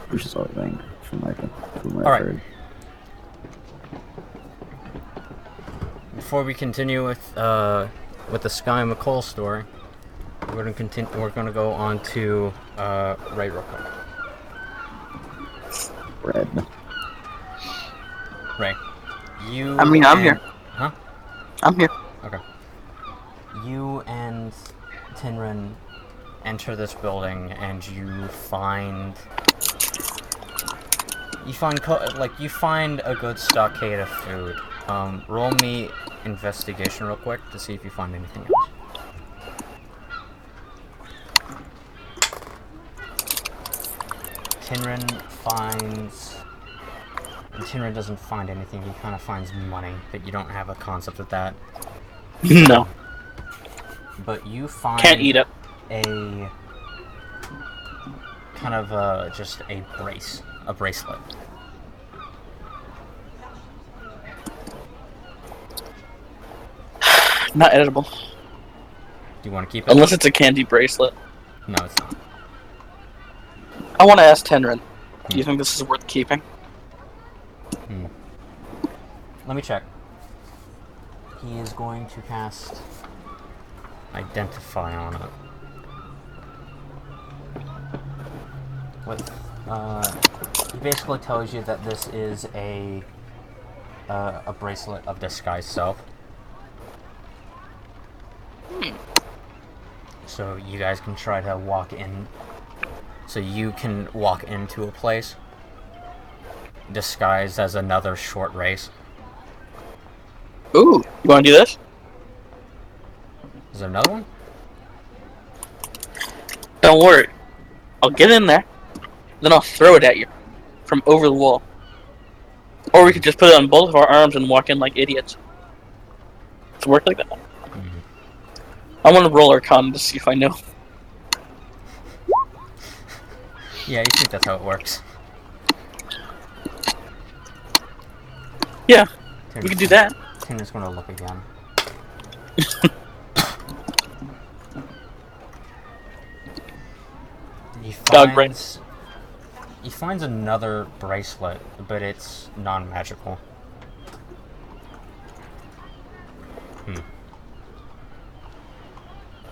Boosh is always angry, from what I've Alright. heard. Before we continue with the Skye and Miqol story, we're gonna continue. We're gonna go on to Ray real quick. Red. Ray, you. I mean, I'm and- here. Huh? I'm here. Okay. You and Tinrin enter this building, and you find you find a good stockade of food. Roll me investigation real quick to see if you find anything else. Tinrin doesn't find anything. He kind of finds money, but you don't have a concept of that. No. But you find Can't eat it. a kind of just a bracelet. Not edible. Do you want to keep it? Unless it's a candy bracelet. No, it's not. I want to ask Tenrin. Do you think this is worth keeping? Let me check. He is going to cast Identify on it. He basically tells you that this is a bracelet of disguise self. So you guys can try to walk in. So you can walk into a place disguised as another short race. Ooh, you want to do this? Is there another one? Don't worry. I'll get in there, then I'll throw it at you from over the wall. Or we could just put it on both of our arms and walk in like idiots. Does it work like that? I want to roll Arcana to see if I know. Yeah, you think that's how it works. Yeah, we could do that. Tinder's gonna look again. Dog brain. He finds another bracelet, but it's non-magical.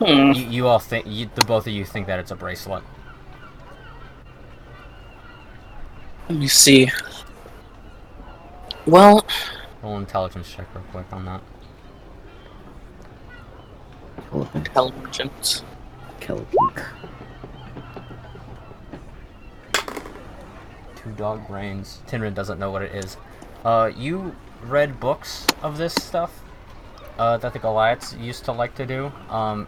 You all think, the both of you think that it's a bracelet. Let me see. Well, Roll an intelligence check real quick on that. intelligence. Kelpink. 2 dog brains. Tinrin doesn't know what it is. You read books of this stuff that the Goliaths used to like to do.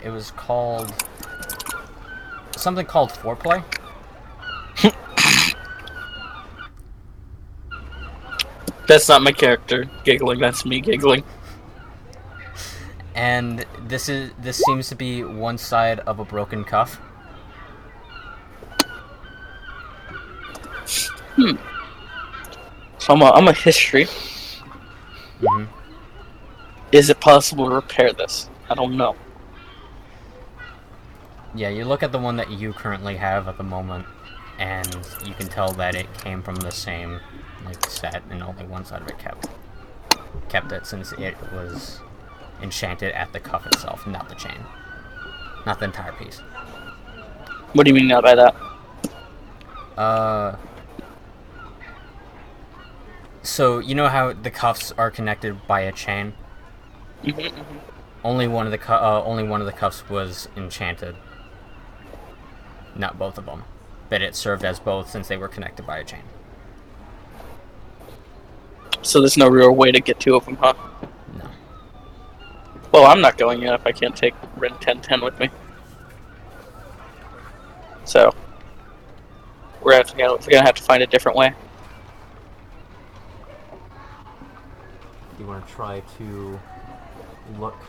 It was called something called foreplay. That's not my character giggling, that's me giggling. And this seems to be one side of a broken cuff. So I'm a history. Is it possible to repair this? I don't know. Yeah, you look at the one that you currently have at the moment, and you can tell that it came from the same set, and only one side of it kept it, since it was enchanted at the cuff itself, not the chain, not the entire piece. What do you mean now by that? So you know how the cuffs are connected by a chain? Only one of the cuffs was enchanted, not both of them, but it served as both since they were connected by a chain. So there's no real way to get 2 of them, huh? No. Well, I'm not going yet if I can't take Ren 1010 with me. So we're gonna have to find a different way. Do you want to try to look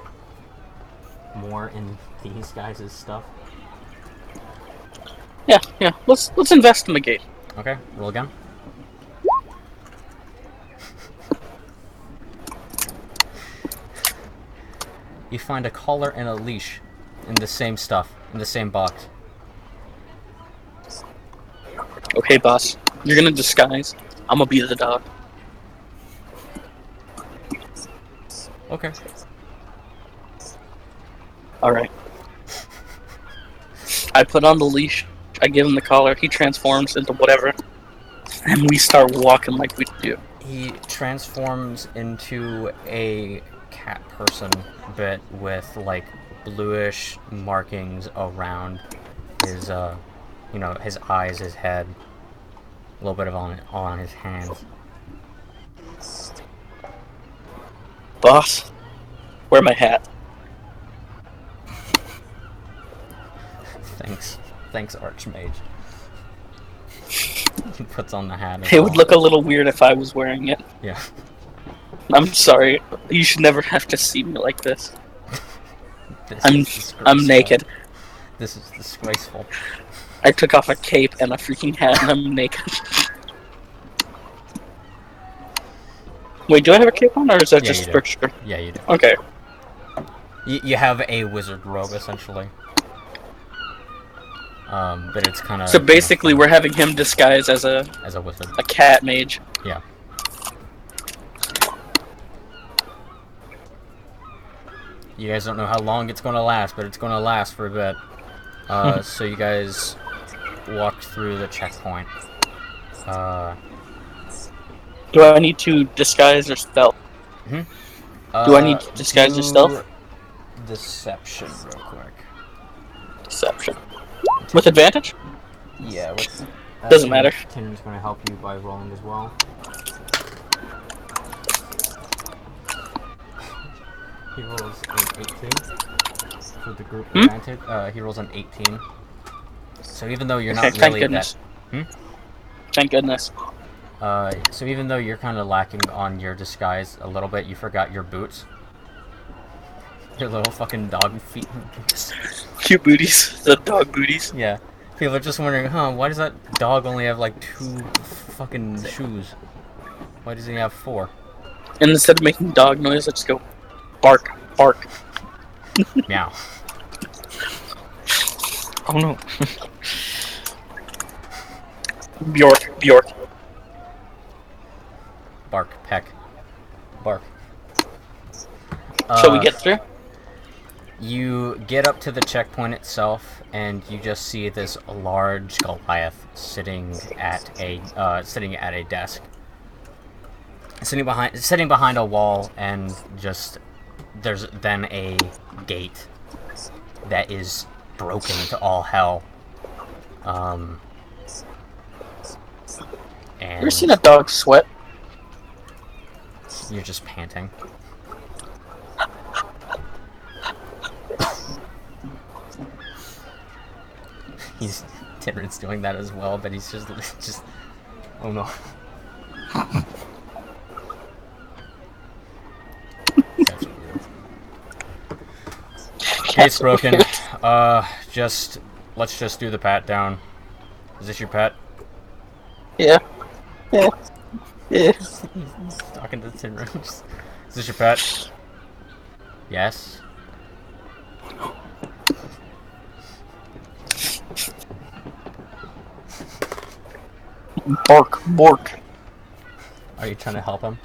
more in these guys' stuff? Yeah. Let's investigate. Okay, roll again. You find a collar and a leash in the same stuff, in the same box. Okay, boss. You're gonna disguise. I'm gonna be the dog. Okay. Alright. I put on the leash. I give him the collar. He transforms into whatever. And we start walking like we do. He transforms into a cat person, but with bluish markings around his his eyes, his head, a little bit of on his hands. Boss, wear my hat. Thanks, Archmage. He puts on the hat. It would look a little weird if I was wearing it. Yeah. I'm sorry. You should never have to see me like this. I'm naked. This is disgraceful. I took off a cape and a freaking hat and I'm naked. Wait, do I have a cape on or is that just you do. picture? Yeah, you do. Okay. You have a wizard robe, essentially. But it's kind of... So basically we're having him disguised as a wizard. a cat mage. Yeah. You guys don't know how long it's going to last, but it's going to last for a bit. So you guys walked through the checkpoint. Do I need to disguise or stealth? Do Do I need to disguise or stealth? Deception, real quick. Deception. With advantage? Yeah. Doesn't matter. Tinner's going to help you by rolling as well. He rolls an 18 for the group advantage. He rolls an 18. So even though you're not Okay, thank really goodness. Thank goodness. so even though you're kind of lacking on your disguise a little bit, you forgot your boots. Your little fucking dog feet. Cute booties. The dog booties. Yeah. People are just wondering, why does that dog only have like 2 fucking shoes? Why does he have 4? And instead of making dog noise, I just go bark, bark. Meow. Oh no. Bjork, Bjork. Bark, peck. Bark. Shall we get through? You get up to the checkpoint itself, and you just see this large Goliath sitting at a desk, sitting behind a wall, and just there's then a gate that is broken to all hell. And Ever seen a dog sweat? you're just panting. Tinner's doing that as well, but he's just oh no. That's weird. Gate's broken. Let's just do the pat down. Is this your pet? Yeah. Yeah. Yeah. He's talking to Tinner. Is this your pet? Yes. Bark, bark. Are you trying to help him?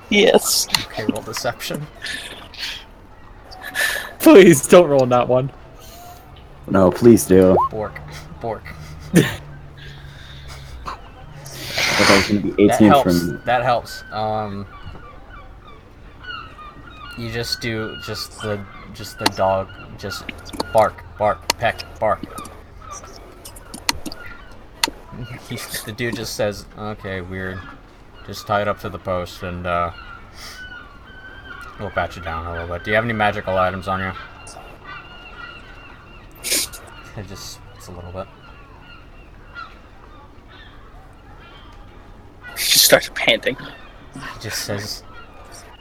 Yes. Okay, roll deception. Please don't roll on that one. No, please do. Bork. Bork. I thought it was gonna be 18 from. That helps. You just do the dog, just bark, bark, peck, bark. The dude just says, "Okay, weird. Just tie it up to the post, and we'll pat you down a little bit. Do you have any magical items on you?" It's a little bit. She starts panting. He just says,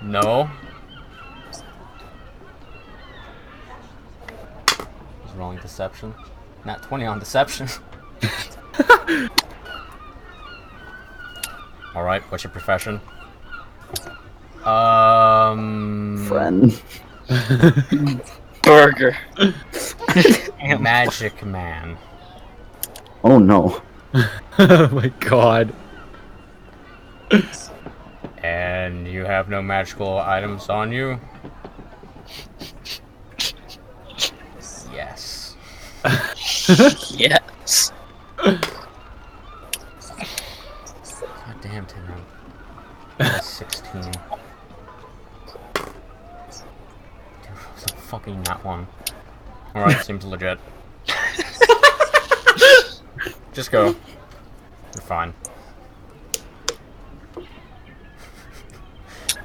"No." He's rolling deception. Not 20 on deception. Alright, what's your profession? Friend. Burger. Magic man. Oh no. Oh my god. And you have no magical items on you? Yes. Yes. God damn, Tinner. That's 16. Dude, it's a fucking not one. Alright, seems legit. Just go. You're fine.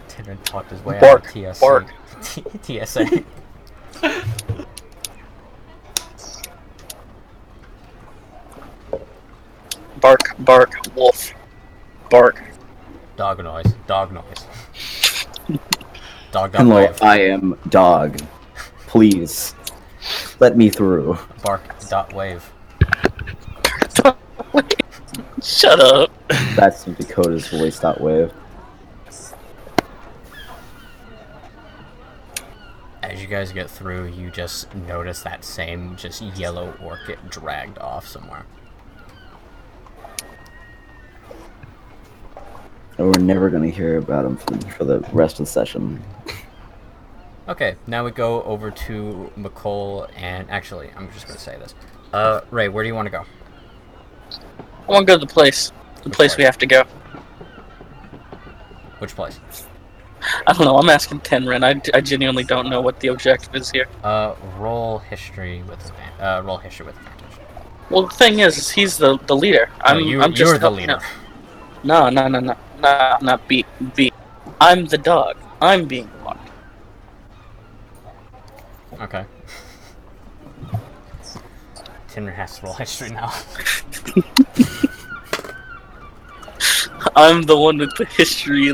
Tinner talked his way out of TSA. Bark. TSA. Bark, bark, wolf. Bark. Dog noise. Dog noise. Dog. Hello, Wave. I am dog. Please, let me through. Bark. Wave. Shut up. That's Dakota's voice. Wave. As you guys get through, you just notice that same just yellow orc get dragged off somewhere. And we're never gonna hear about him for the rest of the session. Okay, now we go over to Miqol, and actually, I'm just gonna say this. Ray, where do you want to go? I want to go to the place. The Which place part? we have to go. Which place? I don't know. I'm asking Tenrin. I genuinely don't know what the objective is here. Roll history with advantage. Well, the thing is he's the leader. I'm just you're the helping leader. out. No, not B. I'm the dog. I'm being blocked. Okay. Tinder has to roll history now. I'm the one with the history,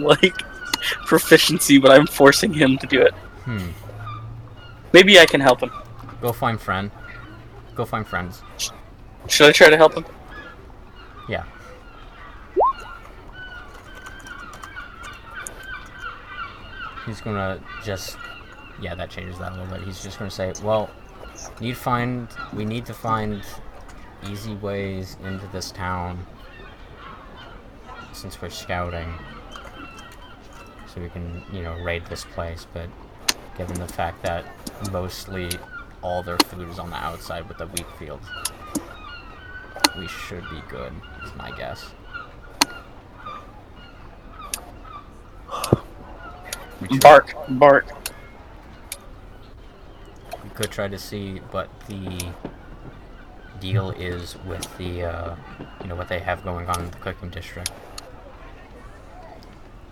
proficiency, but I'm forcing him to do it. Maybe I can help him. Go find friend. Go find friends. Should I try to help him? Yeah. He's gonna just... Yeah, that changes that a little bit. He's just gonna say, well, we need to find easy ways into this town since we're scouting. So we can, raid this place, but given the fact that mostly all their food is on the outside with the wheat fields, we should be good, is my guess. Bark. We could try to see what the deal is with the, what they have going on in the cooking district.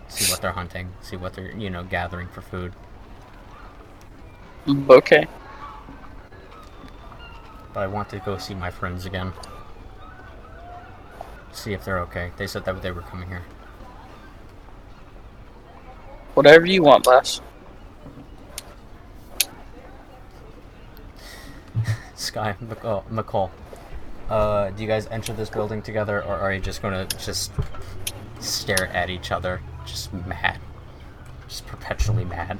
See what they're hunting, see what they're, gathering for food. Okay. But I want to go see my friends again. See if they're okay. They said that they were coming here. Whatever you want, boss. Skye, Miqol. Do you guys enter this building together, or are you just gonna stare at each other, just mad, just perpetually mad?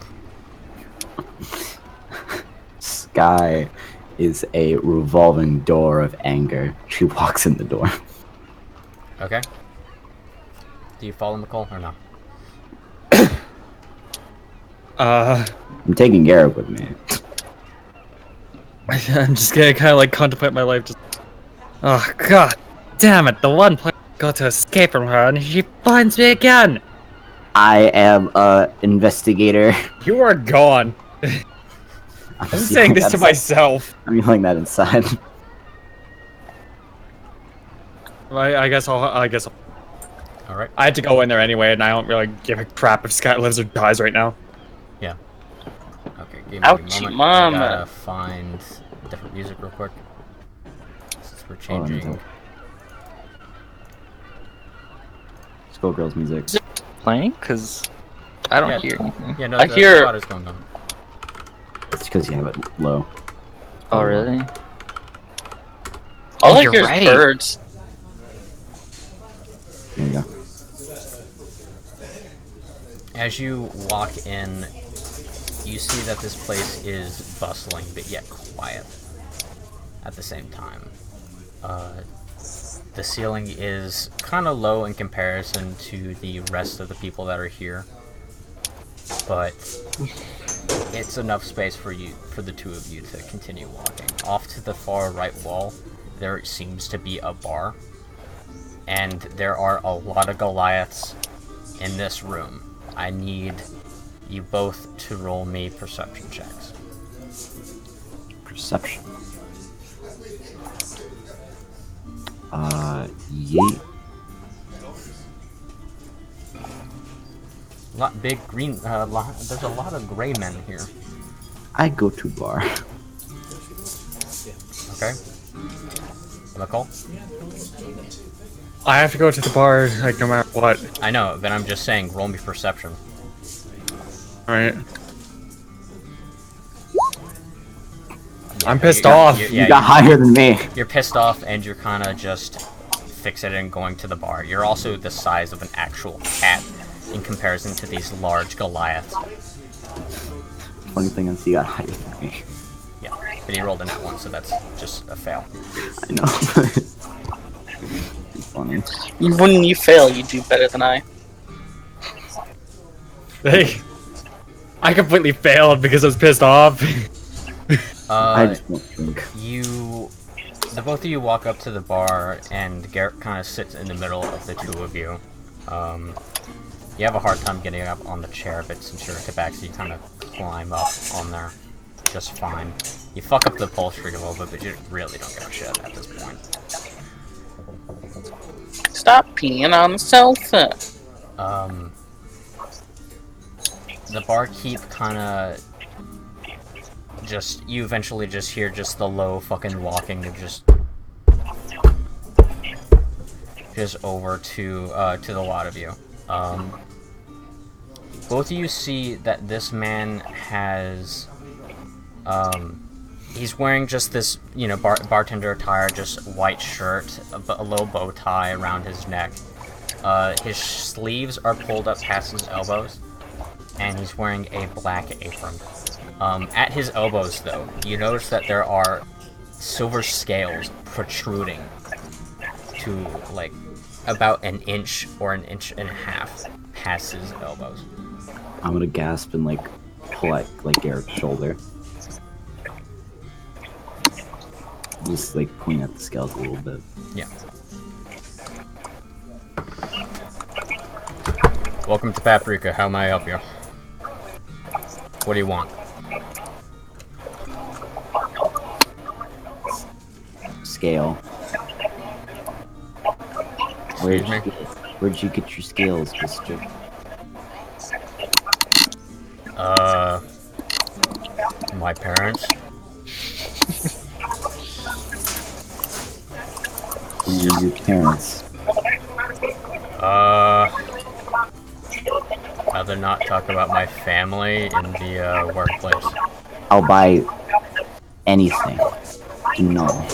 Skye is a revolving door of anger. She walks in the door. Okay. Do you follow Miqol or no? I'm taking Garrett with me. I'm just gonna kind of contemplate my life. Oh god, damn it! The one place I got to escape from her, and she finds me again. I am a investigator. You are gone. I'm saying this to myself. I'm yelling that inside. I guess I'll. All right. I had to go in there anyway, and I don't really give a crap if Scott lives or dies right now. Yeah. Okay. Give me Ouchie, a moment. mama. I gotta find different music real quick. Since we're changing. Schoolgirls music. Playing? Because I don't hear anything. Yeah, no, I the hear- water's going on. It's because you have it low. Oh, really? All I you're hear right. is birds. There you go. As you walk in, you see that this place is bustling, but yet quiet at the same time. The ceiling is kind of low in comparison to the rest of the people that are here, but it's enough space for the two of you to continue walking. Off to the far right wall, there seems to be a bar, and there are a lot of Goliaths in this room. I need you both to roll me perception checks. Perception. Yeet. Big green. There's a lot of gray men here. I go to bar. Okay. Miqol? I have to go to the bar, like, no matter what. I know, but I'm just saying, roll me perception. Alright. Yeah, I'm pissed off. You got higher than me. You're pissed off, and you're kind of just fixated on going to the bar. You're also the size of an actual cat in comparison to these large Goliaths. Funny thing is, you got higher than me. Yeah, but he rolled a nat 1, so that's just a fail. I know. It's funny. When you fail, you do better than I. Hey, I completely failed because I was pissed off. I just don't think. The both of you walk up to the bar, and Garrett kind of sits in the middle of the two of you. You have a hard time getting up on the chair, but since you're at the back, so you kind of climb up on there just fine. You fuck up the upholstery a little bit, but you really don't give a shit at this point. Stop peeing on the sofa. The barkeep kind of you eventually just hear just the low fucking walking of just over to the lot of you. Both of you see that this man has, he's wearing just this, bartender attire, just white shirt, a low bow tie around his neck. His sleeves are pulled up past his elbows, and he's wearing a black apron. At his elbows, though, you notice that there are silver scales protruding to, like, about an inch or an inch and a half past his elbows. I'm gonna gasp and, like, pull at, like, Garrett's shoulder. Just, like, point at the scales a little bit. Yeah. Welcome to Paprika. How may I help you? What do you want? Scale. Where'd you get your scales, mister? My parents. Who are your parents? Rather not talk about my family in the workplace. I'll buy anything. No.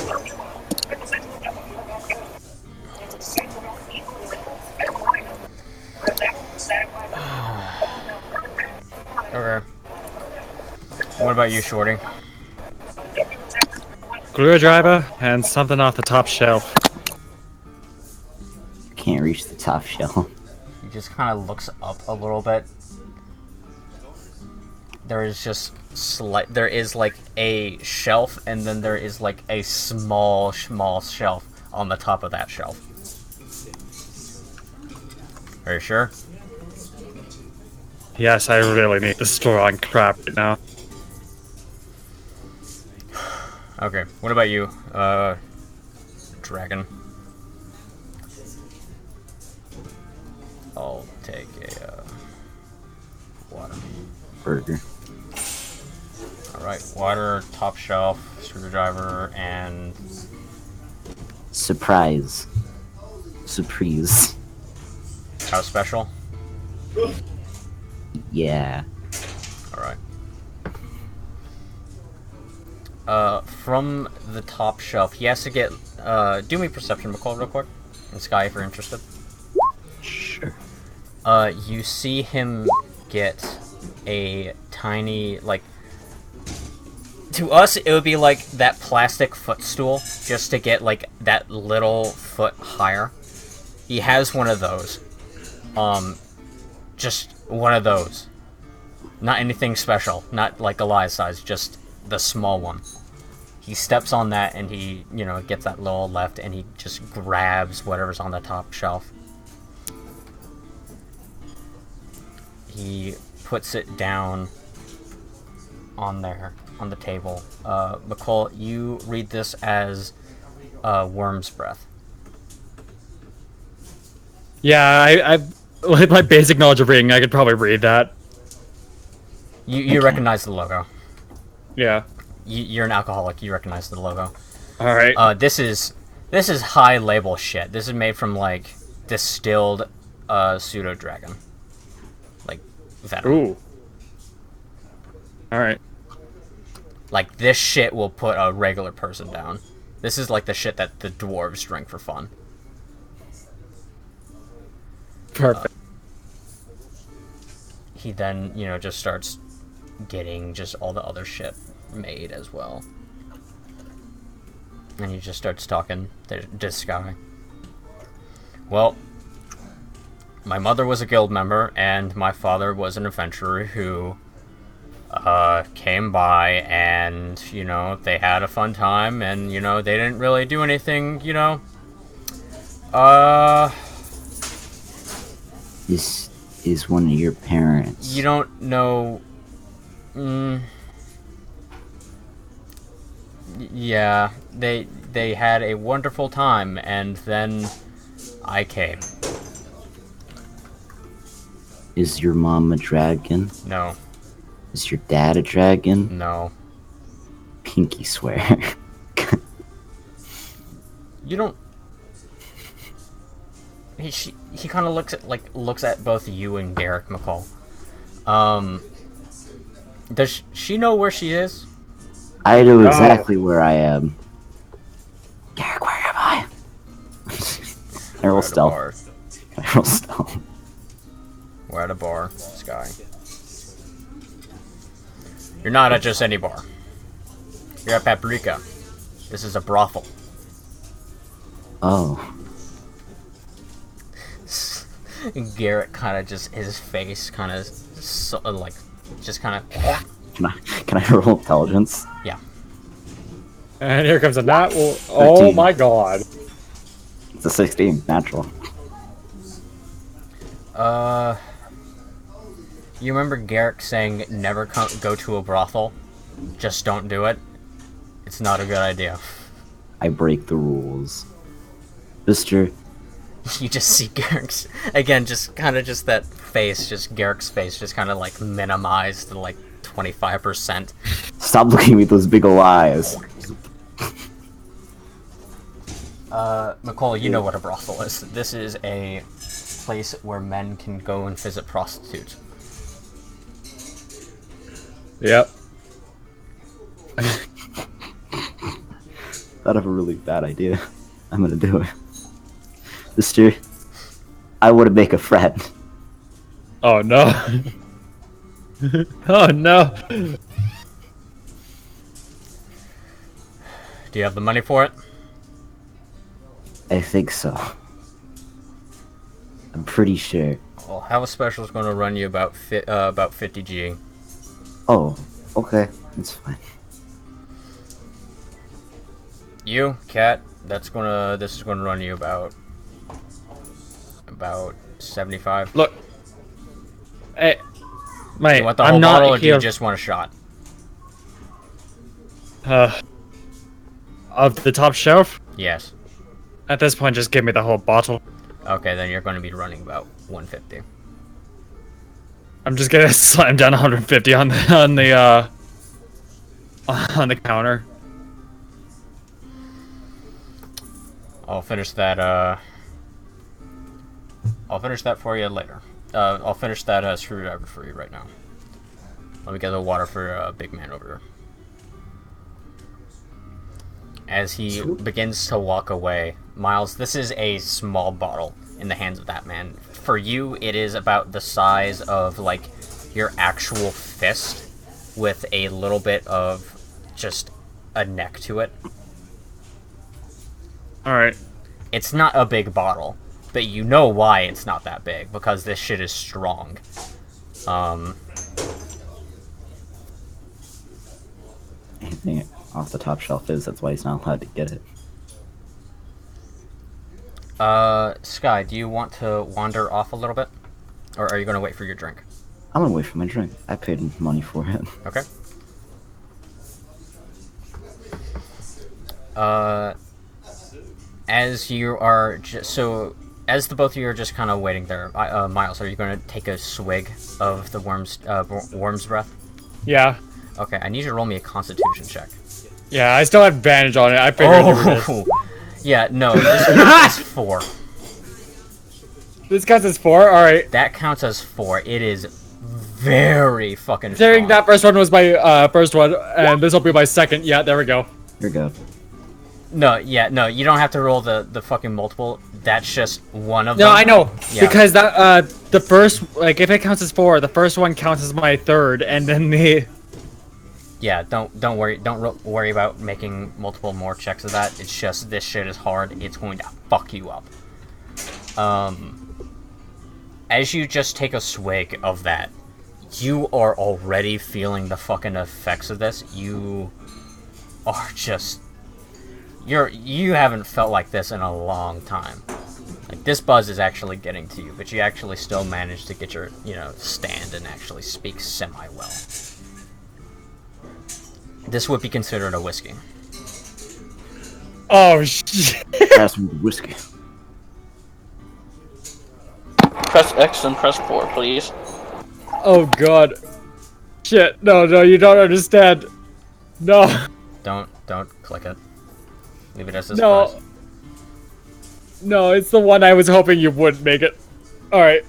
Okay. What about you, Shorty? Screwdriver and something off the top shelf. Can't reach the top shelf. He just kind of looks up a little bit. There is just there is like a shelf, and then there is like a small shelf on the top of that shelf. Are you sure? Yes, I really need to store on crap right now. Okay, what about you, Dragon? I'll take a, water. Burger. Alright, water, top shelf, screwdriver, and... Surprise. Surprise. How special? Yeah. Alright. From the top shelf, he has to get, do me perception, Miqol, real quick. And Skye, if you're interested. Sure. You see him get a tiny, like... To us, it would be like that plastic footstool, just to get, like, that little foot higher. He has one of those. Just one of those. Not anything special. Not like Elias size, just the small one. He steps on that and he, gets that little left and he just grabs whatever's on the top shelf. He puts it down on there, on the table. Miqol, you read this as worm's breath. Yeah, with my basic knowledge of reading, I could probably read that. You recognize the logo. Yeah. You're an alcoholic. You recognize the logo. All right. This is This is high label shit. This is made from, like, distilled pseudo-dragon. Like, venom. Ooh. Alright. Like, this shit will put a regular person down. This is like the shit that the dwarves drink for fun. Perfect. He then, you know, just starts getting just all the other shit made as well. And he just starts talking to Skye. Well, my mother was a guild member, and my father was an adventurer who came by, and, you know, they had a fun time, and, you know, they didn't really do anything, you know. This is one of your parents. You don't know. Yeah, they had a wonderful time, and then I came. Is your mom a dragon? No. Is your dad a dragon? No. Pinky swear. You don't. He kind of looks at both you and Garrick Miqol. Does she know where she is? I know exactly where I am. Garrick, where am I? I roll stealth. I roll stealth. We're at a bar, Skye. You're not at just any bar. You're at Paprika. This is a brothel. Oh. Garrett kind of just, his face kind of, just kind of... Can I roll intelligence? Yeah. And here comes a nat. Oh 13. my god. It's a 16, natural. You remember Garrick saying, never go to a brothel? Just don't do it? It's not a good idea. I break the rules. Mister, You just see Garrick's, again, just kind of just that face, just Garrick's face, just kind of like minimized to like 25%. stop looking at me with those big ol' eyes. Miqol, you know what a brothel is. This is a place where men can go and visit prostitutes. Yep. Thought of a really bad idea. I'm gonna do it. Mister, I want to make a friend. Oh no. Oh no. Do you have the money for it? I think so. I'm pretty sure. Well, House Special is going to run you about 50 G. Oh, okay. That's fine. You, Cat, this is gonna run you about 75. Look. Hey, mate, You want the I'm whole not bottle, or do here. you just want a shot? Of the top shelf? Yes. At this point, just give me the whole bottle. Okay, then you're going to be running about 150. I'm just gonna slam down 150 on the counter. I'll finish that. I'll finish that for you later. I'll finish that screwdriver for you right now. Let me get the water for big man over here. As he begins to walk away, Miles, this is a small bottle in the hands of that man. For you, it is about the size of like your actual fist, with a little bit of just a neck to it. Alright. It's not a big bottle, but you know why it's not that big, because this shit is strong. Anything off the top shelf is, that's why he's not allowed to get it. Skye, do you want to wander off a little bit? Or are you going to wait for your drink? I'm gonna wait for my drink. I paid money for it. Okay. As you are as the both of you are just kind of waiting there, Miles, are you going to take a swig of the worm's breath? Yeah. Okay, I need you to roll me a Constitution check. Yeah, I still have advantage on it. I figured it was. Yeah, no, this counts as 4. This counts as 4? Alright. That counts as 4. It is very fucking Considering strong. that first one was my first one, and this will be my second. Yeah, there we go. You're good. No, you don't have to roll the fucking multiple. That's just one of them. No, I know. Yeah. Because that the first, like, if it counts as 4, the first one counts as my third, and then the... Yeah, don't worry. Don't worry about making multiple more checks of that. It's just this shit is hard. It's going to fuck you up. As you just take a swig of that, you are already feeling the fucking effects of this. You are just... You haven't felt like this in a long time. Like, this buzz is actually getting to you, but you actually still manage to get your, stand and actually speak semi-well. This would be considered a whiskey. Oh, shit. Pass me the whiskey. Press X and press 4, please. Oh, God. Shit. No, you don't understand. No. Don't click it. Leave it as a surprise. No, it's the one I was hoping you would make it. Alright.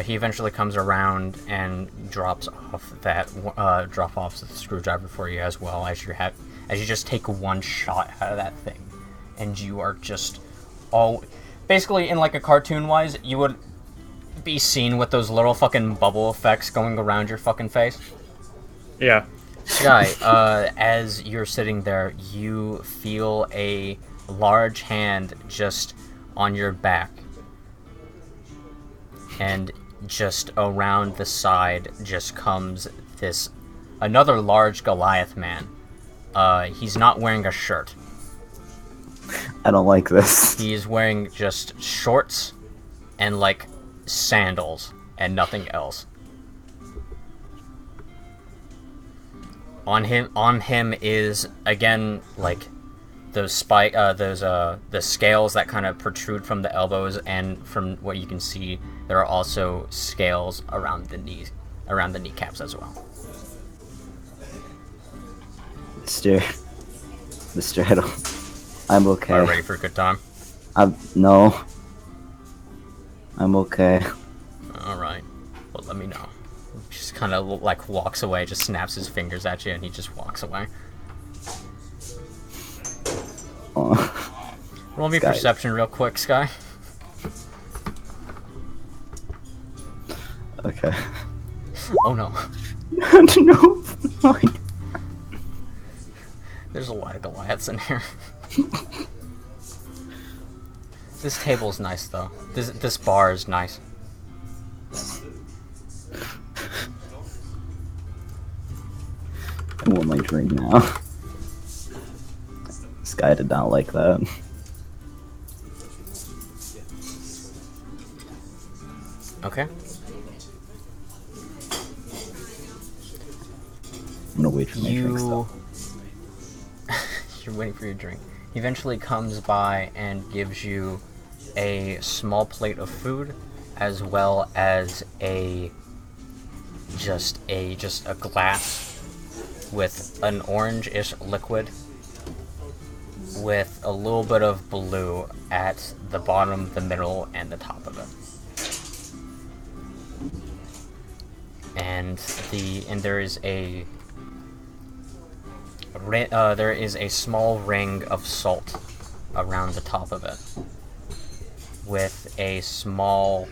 He eventually comes around and drops off that the screwdriver for you as well as you just take one shot out of that thing, and you are just basically in like a cartoon wise, you would be seen with those little fucking bubble effects going around your fucking face. Yeah. Skye, as you're sitting there, you feel a large hand just on your back. And just around the side just comes another large Goliath man. He's not wearing a shirt. I don't like this. He is wearing just shorts and like sandals and nothing else. On him is again like those the scales that kind of protrude from the elbows, and from what you can see, there are also scales around the kneecaps as well. Mr. Heddle, I'm okay. Are you ready for a good time? No. I'm okay. Alright. Well, let me know. Just kind of like walks away, just snaps his fingers at you, and he just walks away. Roll me Skye. perception real quick, Skye. Okay. Oh no. No. There's a lot of Goliaths in here. This table's nice though. This bar is nice. I want my drink now. Skye did not like that. Okay. I'm gonna wait for my drinks though. You're waiting for your drink. He eventually comes by and gives you a small plate of food, as well as just a glass with an orange-ish liquid with a little bit of blue at the bottom, the middle, and the top of it. And there is a small ring of salt around the top of it, with a small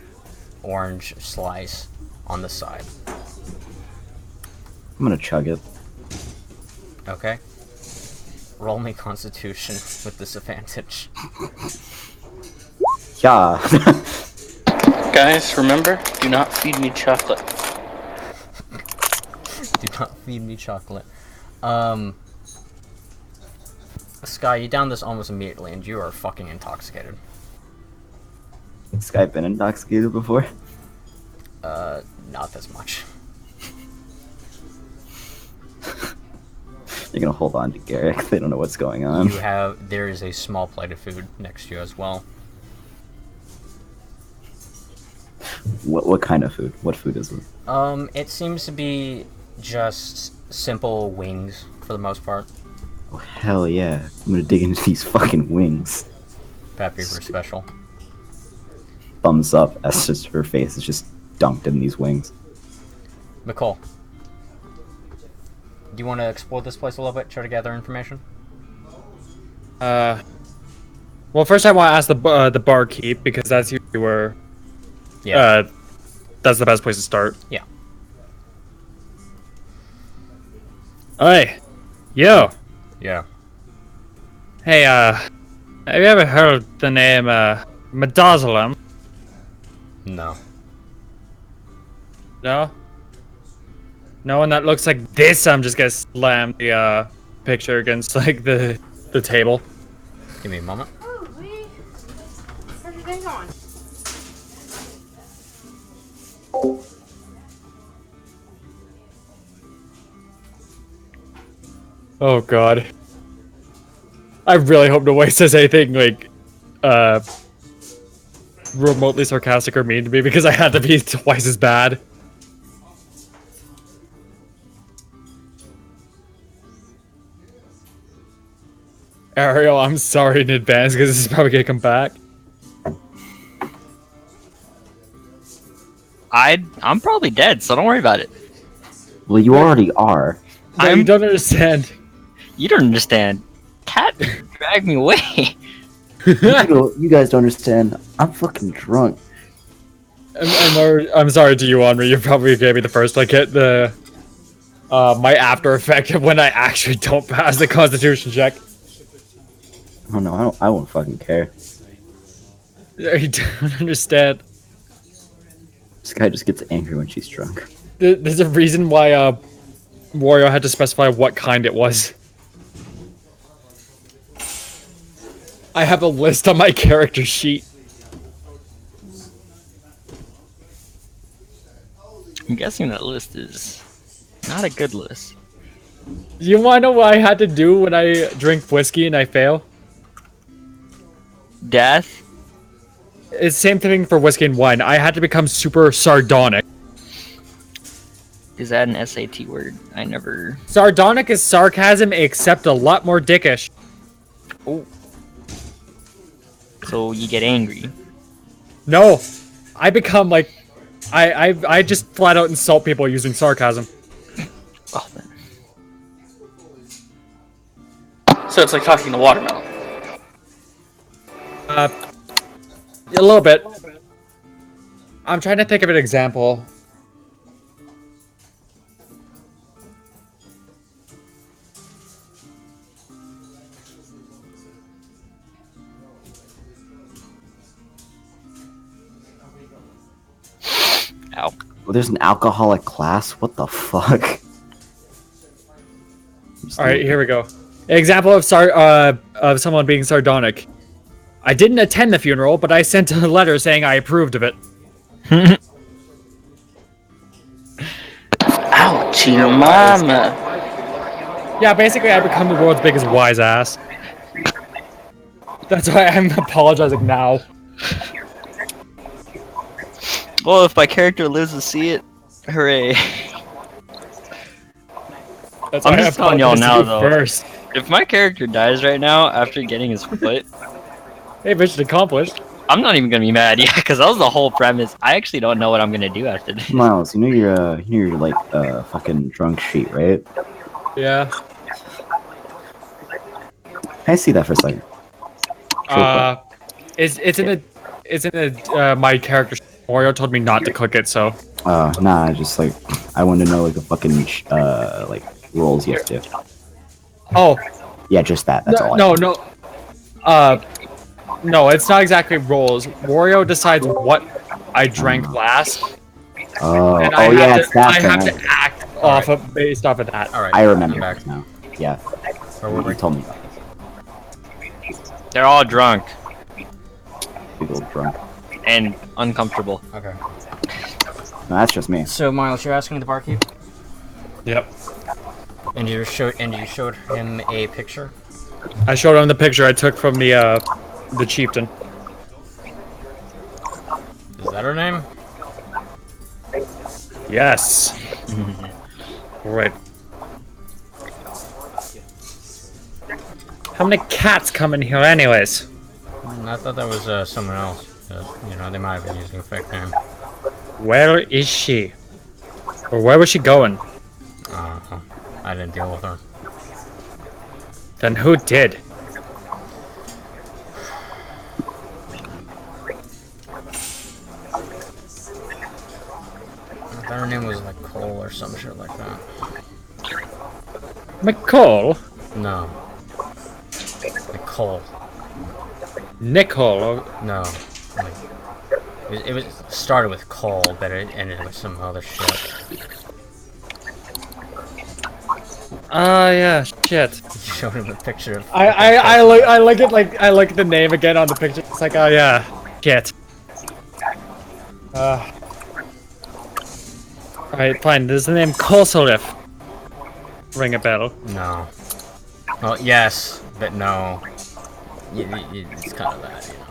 orange slice on the side. I'm gonna chug it. Okay. Roll me Constitution with disadvantage. Yeah. Guys, remember, do not feed me chocolate. Do not feed me chocolate. Skye, you down this almost immediately, and you are fucking intoxicated. Skye been intoxicated before? Not this much. You're gonna hold on to Garrick. They don't know what's going on. There is a small plate of food next to you as well. What kind of food? What food is it? It seems to be just simple wings for the most part. Oh, hell yeah. I'm gonna dig into these fucking wings. Pappy for special. Thumbs up as just her face is just dunked in these wings. Miqol, do you want to explore this place a little bit? Try to gather information? Well, first I want to ask the barkeep, because that's usually where... Yeah. That's the best place to start. Yeah. Hey! Yo! Yeah. Hey, have you ever heard the name, Medazolam? No. No? No one that looks like this? I'm just gonna slam the, picture against, like, the table. Give me a moment. Oh, Lee. How's your day going? Oh god. I really hope no one says anything, like, remotely sarcastic or mean to me, because I had to be twice as bad. Ariel, I'm sorry in advance, because this is probably gonna come back. I'm probably dead, so don't worry about it. Well, you already are. You don't understand. You don't understand. Cat dragged me away. You guys don't understand. I'm fucking drunk. I'm sorry to you, Anri. You probably gave me the first. Like, get the my after effect of when I actually don't pass the Constitution check. Oh no, I won't fucking care. You don't understand. This guy just gets angry when she's drunk. There's a reason why Wario had to specify what kind it was. I have a list on my character sheet. I'm guessing that list is not a good list. You wanna know what I had to do when I drink whiskey and I fail? Death? It's the same thing for whiskey and wine. I had to become super sardonic. Is that an SAT word? I never... Sardonic is sarcasm, except a lot more dickish. Oh. So you get angry. No, I become like, I just flat out insult people using sarcasm. Oh, man. So it's like talking to watermelon. A little bit. I'm trying to think of an example. Ow. Well, there's an alcoholic class? What the fuck? Alright, here we go. Example of someone being sardonic. I didn't attend the funeral, but I sent a letter saying I approved of it. Ouch, your mama. Yeah, basically I become the world's biggest wise ass. That's why I'm apologizing now. Well, if my character lives to see it, hooray. That's I'm why just I telling y'all apologize now, to you though. First. If my character dies right now after getting his foot, Hey, mission accomplished. I'm not even gonna be mad, yeah, because that was the whole premise. I actually don't know what I'm gonna do after this. Miles, you know your like fucking drunk sheet, right? Yeah. Can I see that for a second? It's in the my character. Wario told me not to click it, so. Nah, just like I want to know like the fucking like rolls you have to do. Oh. Yeah, just that. That's all. No, it's not exactly rolls. Wario decides what I drank last. Oh, And yeah, it's that I have thing. to act based off of that. Alright. I remember I'm back. now. Yeah. Where were You we? told me about this. They're all drunk Big old drunk. and uncomfortable. Okay. No, that's just me. So, Miles, you're asking the barkeep? Yep. And you showed him a picture? I showed him the picture I took from the chieftain. Is that her name? Yes. Right. How many cats come in here anyways? I thought that was someone else. You know, they might have been using a fake name. Where is she? Or where was she going? I didn't deal with her. Then who did? I thought her name was like Cole or some shit like that. Miqol? No. Nicole. Miqol? No. Like, it was started with Cole, but it ended with some other shit. Ah, yeah, shit. You showed him a picture of. I look at the name again on the picture. It's like, oh yeah, shit. Alright, fine. Does the name Kosolif ring a bell? No. Well, yes, but no. It's kind of that, you know.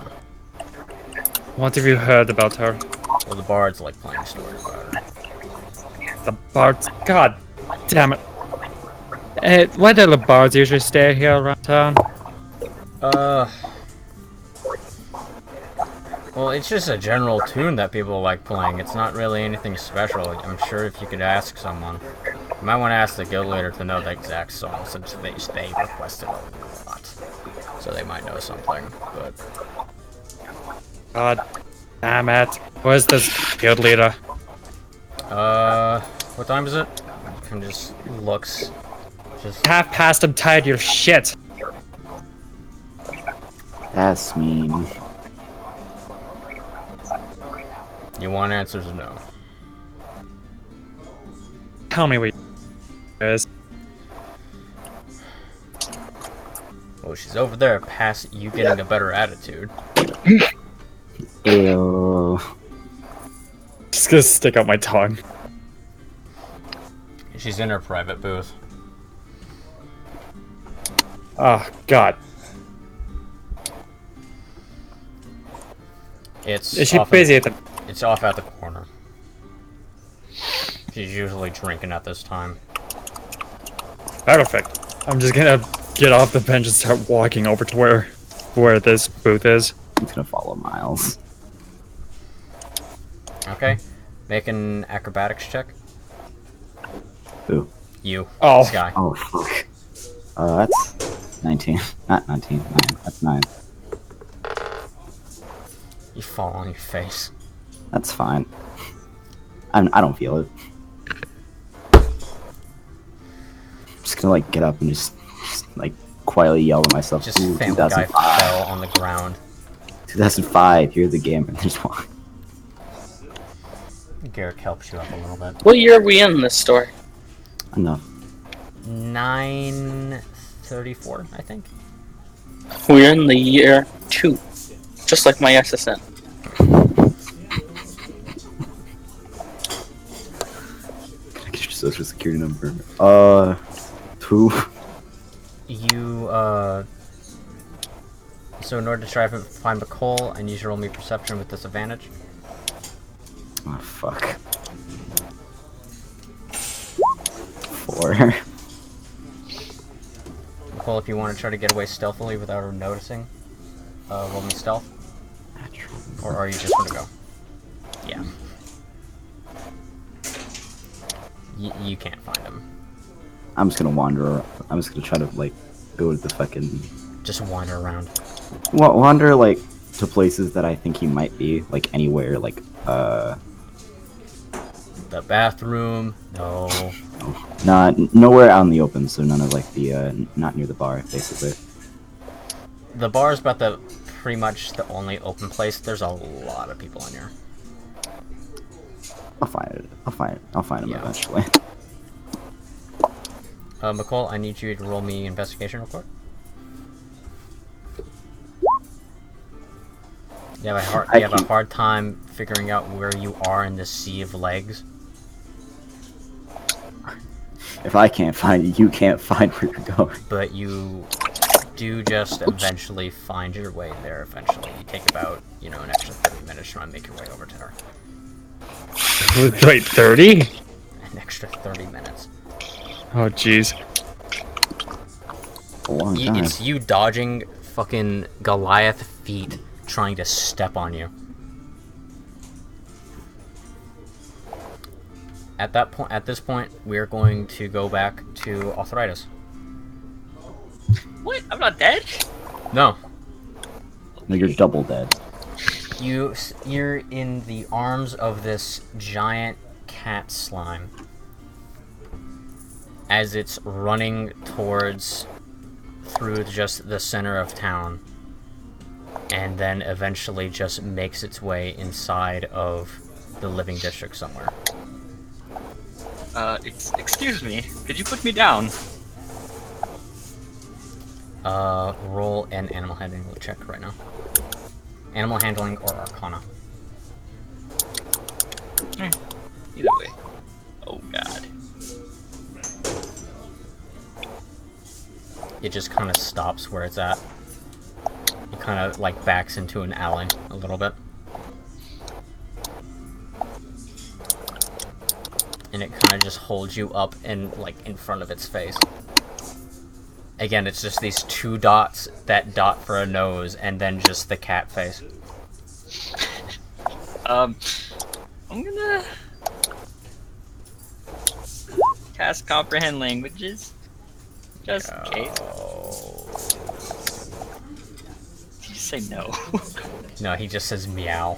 What have you heard about her? Well, the bard's like playing stories about her. The bards. God damn it. Why do the bards usually stay here around town? Well, it's just a general tune that people like playing. It's not really anything special. I'm sure if you could ask someone. You might want to ask the guild leader to know the exact song, since they requested a lot. So they might know something, but... God damn it. Where's this guild leader? What time is it? And just looks. Just... Half past, I'm tired of your shit. That's mean. You want answers or no? Tell me what it is. Well, she's over there past you getting a better attitude. Ew. Just gonna stick out my tongue. She's in her private booth. Oh, God. Is she busy at the... It's off at the corner. She's usually drinking at this time. Perfect. I'm just gonna get off the bench and start walking over to where this booth is. I'm gonna follow Miles. Okay. Make an acrobatics check. Who? You. Oh. Skye. Oh, fuck. That's 19. Not 19. 9. That's 9. You fall on your face. That's fine. I don't feel it. I'm just gonna, like, get up and just like, quietly yell to myself. Just Ooh, Family Guy 2005. fell on the ground. 2005, here's the game, and there's one. Garrick helps you up a little bit. What year are we in this story? Enough. 934, I think. We're in the year 2. Just like my SSN. Can I get your social security number? 2. You, so in order to try to find Miqol, I need you to roll me perception with disadvantage. Oh, fuck. 4. Miqol, if you want to try to get away stealthily without her noticing, roll me stealth. Or are you just gonna go? Yeah. You can't find him. I'm just gonna wander. I'm just gonna try to, like, go to the fucking... Just wander around. Wander, like, to places that I think he might be. Like, anywhere, like, The bathroom? No. Nowhere out in the open, so none of, like, the, not near the bar, basically. The bar is about the pretty much the only open place. There's a lot of people in here. I'll find it. I'll find him Yeah. eventually. Miqol, I need you to roll me investigation real quick. You have a hard time figuring out where you are in this sea of legs. If I can't find it, you can't find where you're going. But you do just eventually find your way there eventually. You take about, an extra 30 minutes trying to make your way over to her. Wait, 30? An extra 30 minutes. Oh, jeez. A long time. It's you dodging fucking Goliath feet trying to step on you. At this point, we're going to go back to Arthuritis. What? I'm not dead? No. No, you're double dead. You're in the arms of this giant cat slime as it's running through just the center of town, and then eventually just makes its way inside of the living district somewhere. Excuse me. Could you put me down? Roll an animal handling check right now. Animal handling or Arcana. Either way. Oh god. It just kind of stops where it's at. It kind of like backs into an alley a little bit. And it kind of just holds you up in front of its face. Again, it's just these two dots that dot for a nose, and then just the cat face. I'm gonna cast comprehend languages, just in case. Did you say no? No, he just says meow.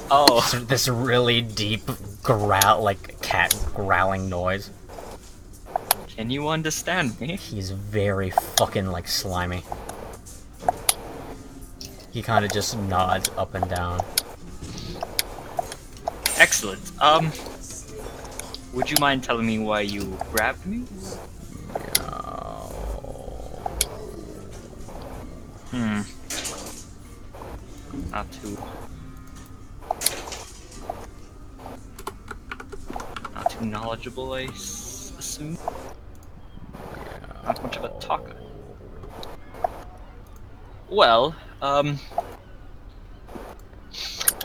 Oh. This really deep cat growling noise. Can you understand me? He's very fucking slimy. He kind of just nods up and down. Excellent. Would you mind telling me why you grabbed me? Not too knowledgeable, I assume. Not much of a talker. Well, I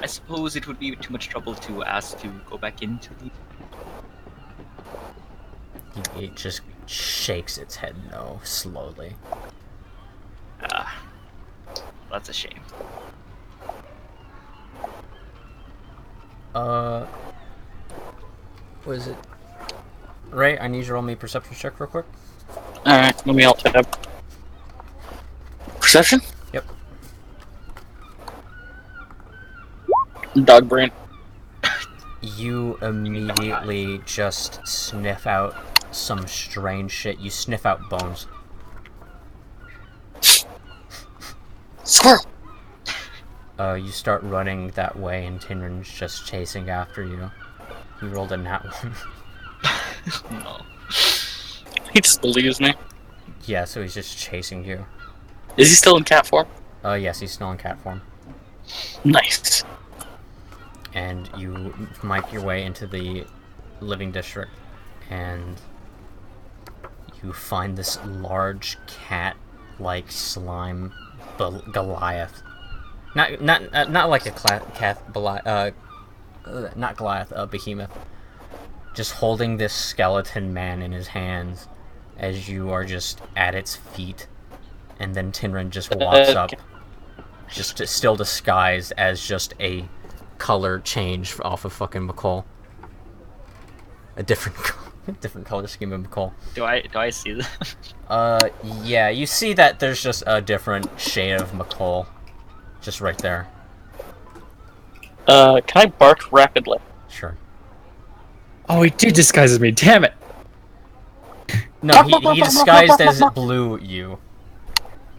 suppose it would be too much trouble to ask to go back into the... It just shakes its head no, slowly. That's a shame. What is it? Ray, I need you to roll me a perception check real quick. Alright, let me alt tab. Perception? Yep. Dog brain. You immediately just sniff out some strange shit. You sniff out bones. Squirrel! You start running that way, and Tinrin's just chasing after you. You rolled a nat 1. No. He just believes me. Yeah, so he's just chasing you. Is he still in cat form? Yes, he's still in cat form. Nice. And you make your way into the living district, and you find this large cat-like slime Goliath. Not like a not Goliath, behemoth. Just holding this skeleton man in his hands as you are just at its feet. And then Tinrin just walks up, just still disguised as just a color change off of fucking Miqol. A different color scheme of Miqol. Do I see that? Yeah, you see that there's just a different shade of Miqol. Just right there. Can I bark rapidly? Sure. Oh, he did disguise as me. Damn it! No, he disguised as blue you.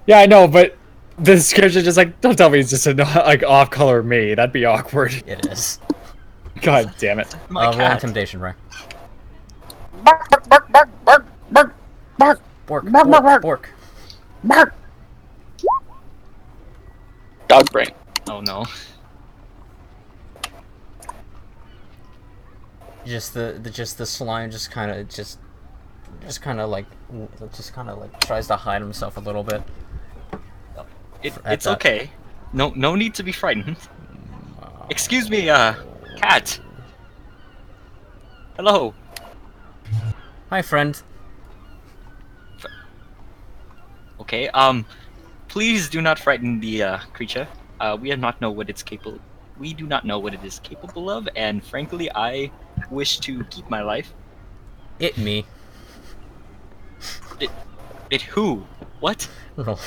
Yeah, I know, but the description just don't tell me it's just off color me. That'd be awkward. It is. God damn it. My Roll cat. intimidation, Ray. Bark, bark, bark, bark, bark, bark, bark. Bork, Bark, bark, bork, bark. bork. Bark. Dog brain. Oh no. Just the slime just kind of tries to hide himself a little bit. It's okay. No need to be frightened. Excuse me, cat. Hello. Hi, friend. Okay. Please do not frighten the creature. We do not know what it's capable. We do not know what it is capable of, and frankly, I wish to keep my life. It me. It who? What? Roll.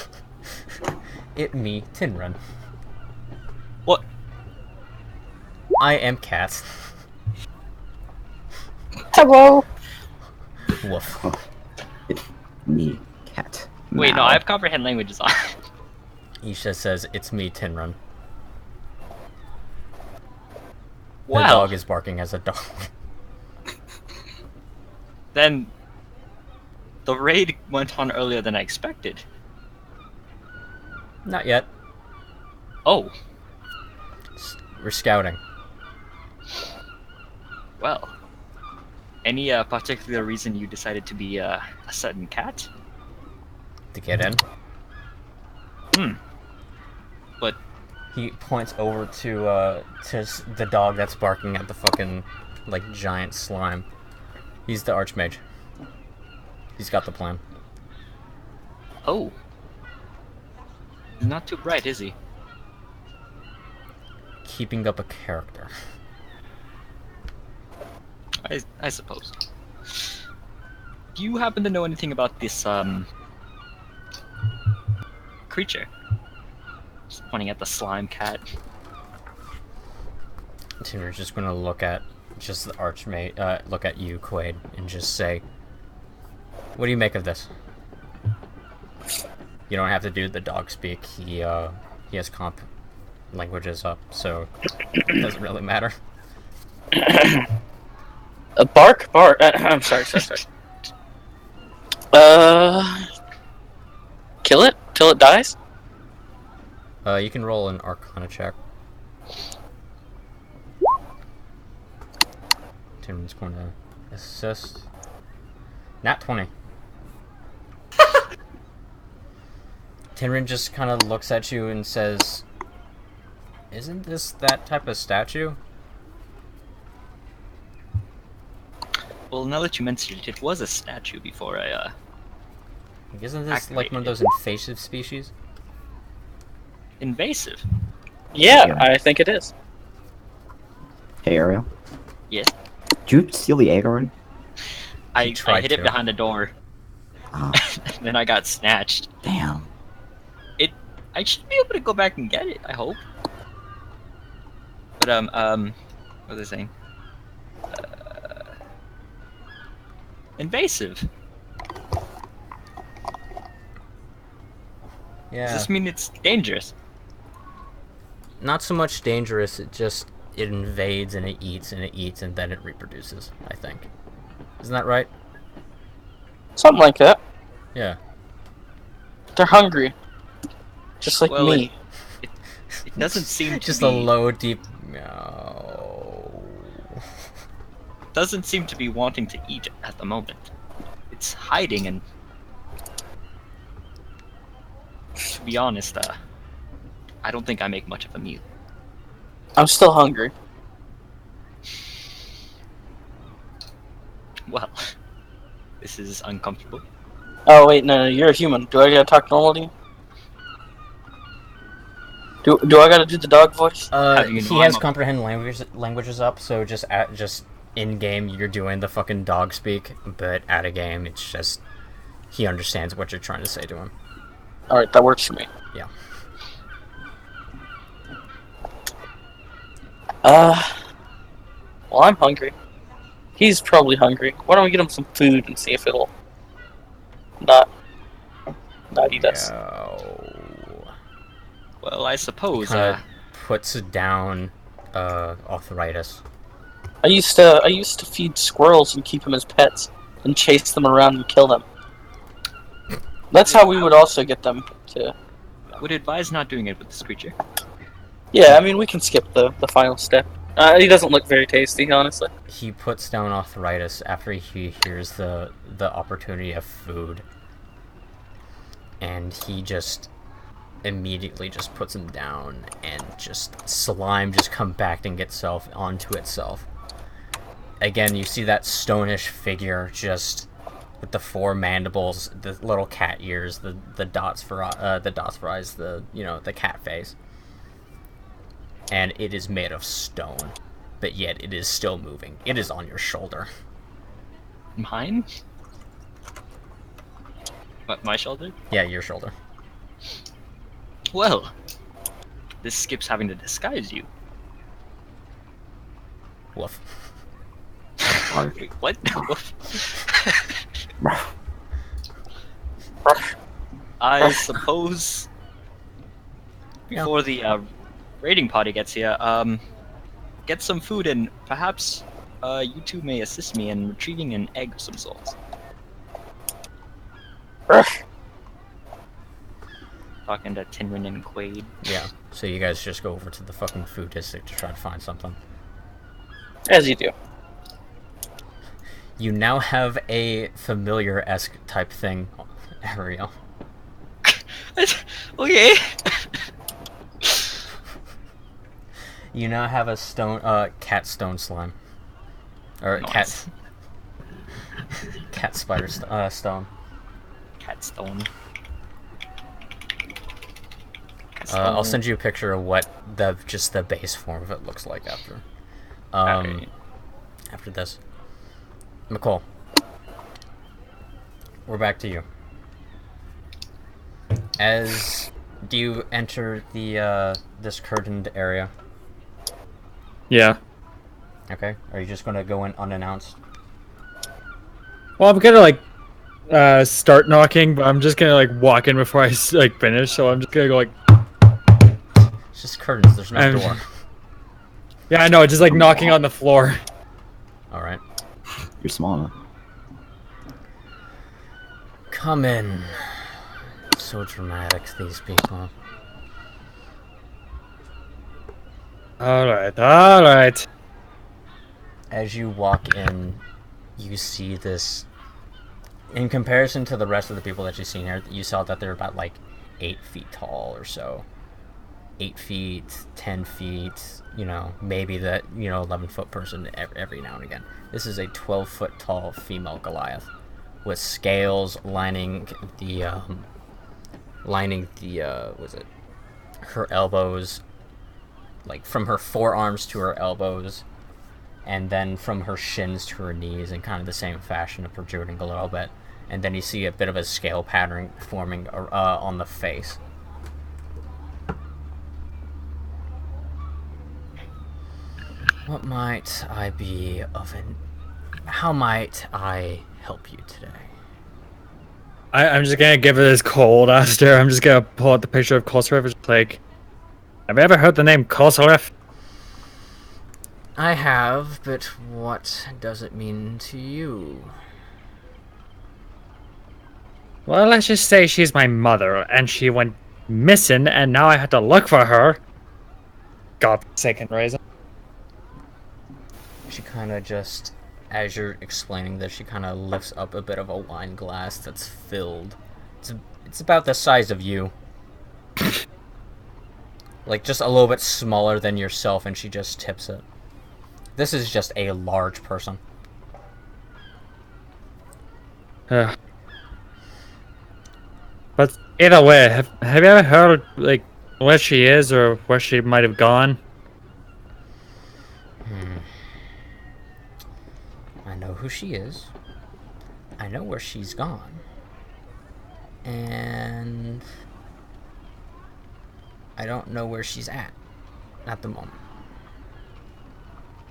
It me, Tinrun. What? I am cat. Hello. Woof. It's me, cat. Wait, no, Meow. I have comprehend languages on. Isha says, it's me, Tinrun. The Wow. dog is barking as a dog. Then the raid went on earlier than I expected. Not yet. Oh, We're scouting. well. Any particular reason you decided to be a sudden cat? To get in. But He points over to the dog that's barking at the fucking, like, giant slime. He's the Archmage. He's got the plan. oh, he's not too bright, is he? Keeping up a character. I suppose. Do you happen to know anything about this creature? Just pointing at the slime cat. Tinrun's just gonna look at just the Archmage, look at you, Quade, and just say, what do you make of this? You don't have to do the dog speak. He has comp languages up, so it doesn't really matter. Bark. I'm sorry. Kill it till it dies. You can roll an Arcana check. Tim's going to assist. Nat 20. Tinrin just kind of looks at you and says, "Isn't this that type of statue?" Well, now that you mentioned it, it was a statue before I Isn't this like one of Activated. those invasive species? invasive. Yeah, I think it is. Hey, Ariel. Yes. Did you steal the egg already? I tried hid it to. behind the door, Oh, and then I got snatched. damn. I should be able to go back and get it, I hope. But what was I saying? Invasive. Yeah. Does this mean it's dangerous? Not so much dangerous, it invades and it eats and then it reproduces, I think. Isn't that right? Something like that. Yeah. They're hungry, just like Well, me. It doesn't seem to Just be. a low, deep meow. Doesn't seem to be wanting to eat at the moment. It's hiding, and to be honest, I don't think I make much of a meal. I'm still hungry. Well, this is uncomfortable. Oh wait, no, you're a human. Do I gotta talk normal to you? Do I gotta do the dog voice? Having a He has normal- comprehend languages up, so just in game you're doing the fucking dog speak, but at a game it's just he understands what you're trying to say to him. All right, that works for me. Yeah. Well, I'm hungry. He's probably hungry. Why don't we get him some food and see if it'll not eat us? Well, I suppose. Kind of puts down Arthuritis. I used to feed squirrels and keep them as pets and chase them around and kill them. That's how we would also get them to. Would advise not doing it with this creature. Yeah, I mean we can skip the final step. He doesn't look very tasty, honestly. He puts down Arthuritis after he hears the opportunity of food, and he just immediately just puts him down, and just slime just compacting itself onto itself. Again, you see that stonish figure just with the 4 mandibles, the little cat ears, the dots for eyes, the cat face. And it is made of stone, but yet it is still moving. It is on your shoulder. Mine? What, my shoulder? Yeah, your shoulder. Well, this skips having to disguise you. Woof. Wait, what? Woof. I suppose Yeah. before the raiding party gets here, get some food and perhaps you two may assist me in retrieving an egg of some sort. Talking to Tinrin and Quade. Yeah. So you guys just go over to the fucking food district to try to find something. As you do. You now have a familiar-esque type thing, Ariel. Okay. You now have a cat stone slime. Or Nice. cat spider stone. Cat stone. I'll send you a picture of what just the base form of it looks like after. Okay. After this. Miqol. We're back to you. Do you enter the this curtained area? Yeah. Okay. Are you just gonna go in unannounced? Well, I'm gonna start knocking, but I'm just gonna walk in before I finish. So I'm just gonna go It's just curtains. There's no door. Yeah, I know. Just knocking on the floor. All right. You're small enough. Come in. So dramatic, these people. All right. As you walk in, you see this. In comparison to the rest of the people that you've seen here, you saw that they're about 8 feet tall or so. 8 feet, 10 feet, maybe that, 11-foot person every now and again. This is a 12-foot tall female Goliath with scales lining her elbows, from her forearms to her elbows, and then from her shins to her knees in kind of the same fashion of protruding a little bit. And then you see a bit of a scale pattern forming on the face. What might I be of how might I help you today? I'm just gonna give it this cold ass stare. I'm just gonna pull out the picture of Kosalef. It's have you ever heard the name Kosalef? I have, but what does it mean to you? Well, let's just say she's my mother, and she went missing, and now I have to look for her. God-forsaken raisin. She kind of just, as you're explaining this, she kind of lifts up a bit of a wine glass that's filled. It's about the size of you. Just a little bit smaller than yourself, and she just tips it. This is just a large person. But either way, have you ever heard where she is or where she might have gone? I know who she is. I know where she's gone. And I don't know where she's at the moment.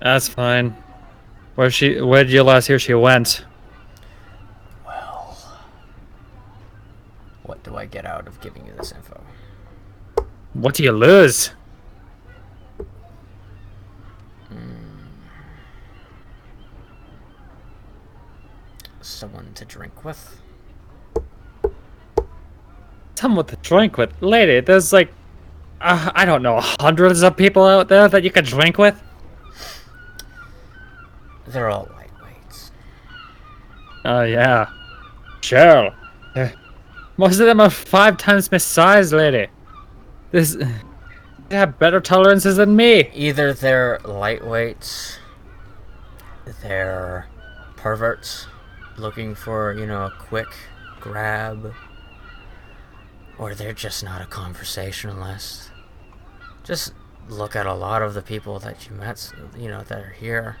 That's fine. Where did you last hear she went? Well, what do I get out of giving you this info? What do you lose? Someone to drink with. Someone to drink with? Lady, there's I don't know, hundreds of people out there that you could drink with? They're all lightweights. Oh, yeah. Sure. Most of them are 5 times my size, lady. They have better tolerances than me. Either they're lightweights, they're perverts, looking for, you know, a quick grab, or they're just not a conversationalist. Just look at a lot of the people that you met, you know, that are here.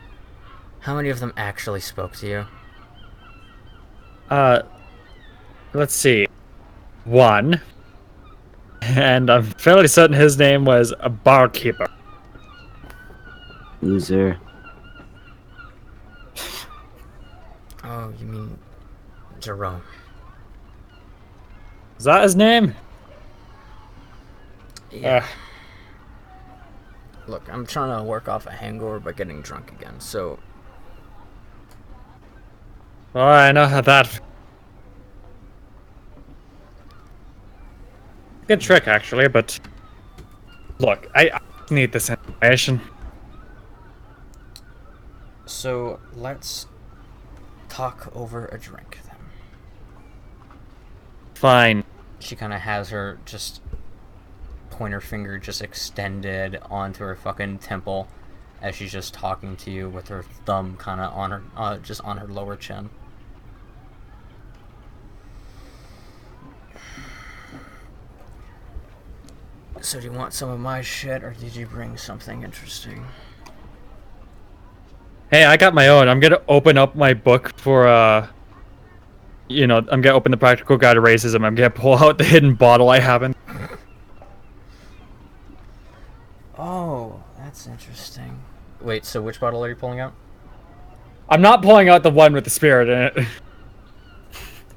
How many of them actually spoke to you? Let's see. One. And I'm fairly certain his name was a barkeeper. Loser. Oh, you mean Jerome? Is that his name? Yeah. Look, I'm trying to work off a hangover by getting drunk again, so... Well, I know how that... Good trick, actually, but... Look, I need this information. So, let's talk over a drink, then. Fine. She kind of has her just... pointer finger just extended onto her fucking temple as she's just talking to you with her thumb kind of on her, just on her lower chin. So do you want some of my shit, or did you bring something interesting? Hey, I got my own. I'm gonna open up my book for, you know, I'm gonna open the Practical Guide to Racism. I'm gonna pull out the hidden bottle I have in. Oh, that's interesting. Wait, so which bottle are you pulling out? I'm not pulling out the one with the spirit in it.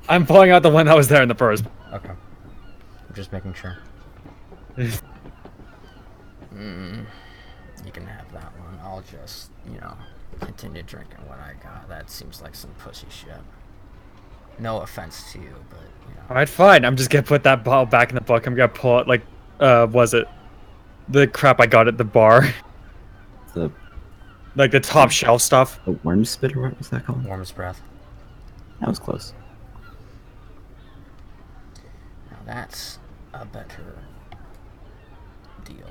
I'm pulling out the one that was there in the first. Okay. I'm just making sure. You can have that one. I'll just, you know, continue drinking what I got. That seems like some pussy shit. No offense to you, but, you know. Alright, fine. I'm just gonna put that bottle back in the book. I'm gonna pull it, like, was it the crap I got at the bar? The Like the top shelf stuff. the worm spit, or what was that called? Worm's breath. That was close. Now that's a better deal.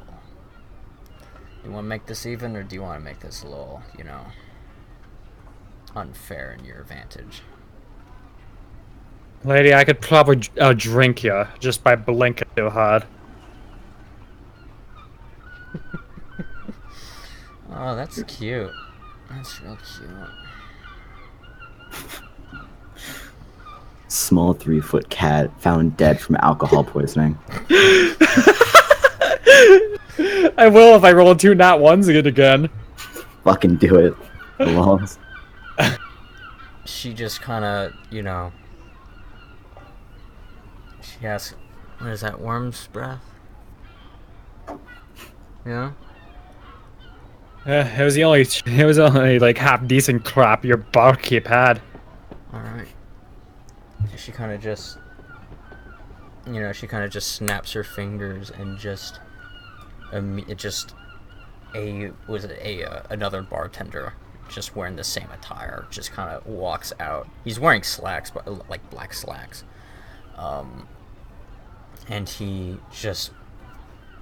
You want to make this even, or do you want to make this a little, you know, unfair in your advantage? Lady, I could probably drink you just by blinking too hard. Oh, that's cute. That's real cute. Small 3-foot cat found dead from alcohol poisoning. I will if I roll 2 nat ones again. Fucking do it. Belongs. She just kind of, you know, she asks, what is that, worm's breath? Yeah? It was only like half decent crap your barkeep had. Alright. She kind of just, you know, she kind of just snaps her fingers and just, another bartender just wearing the same attire just kind of walks out. He's wearing slacks, but like black slacks. And he just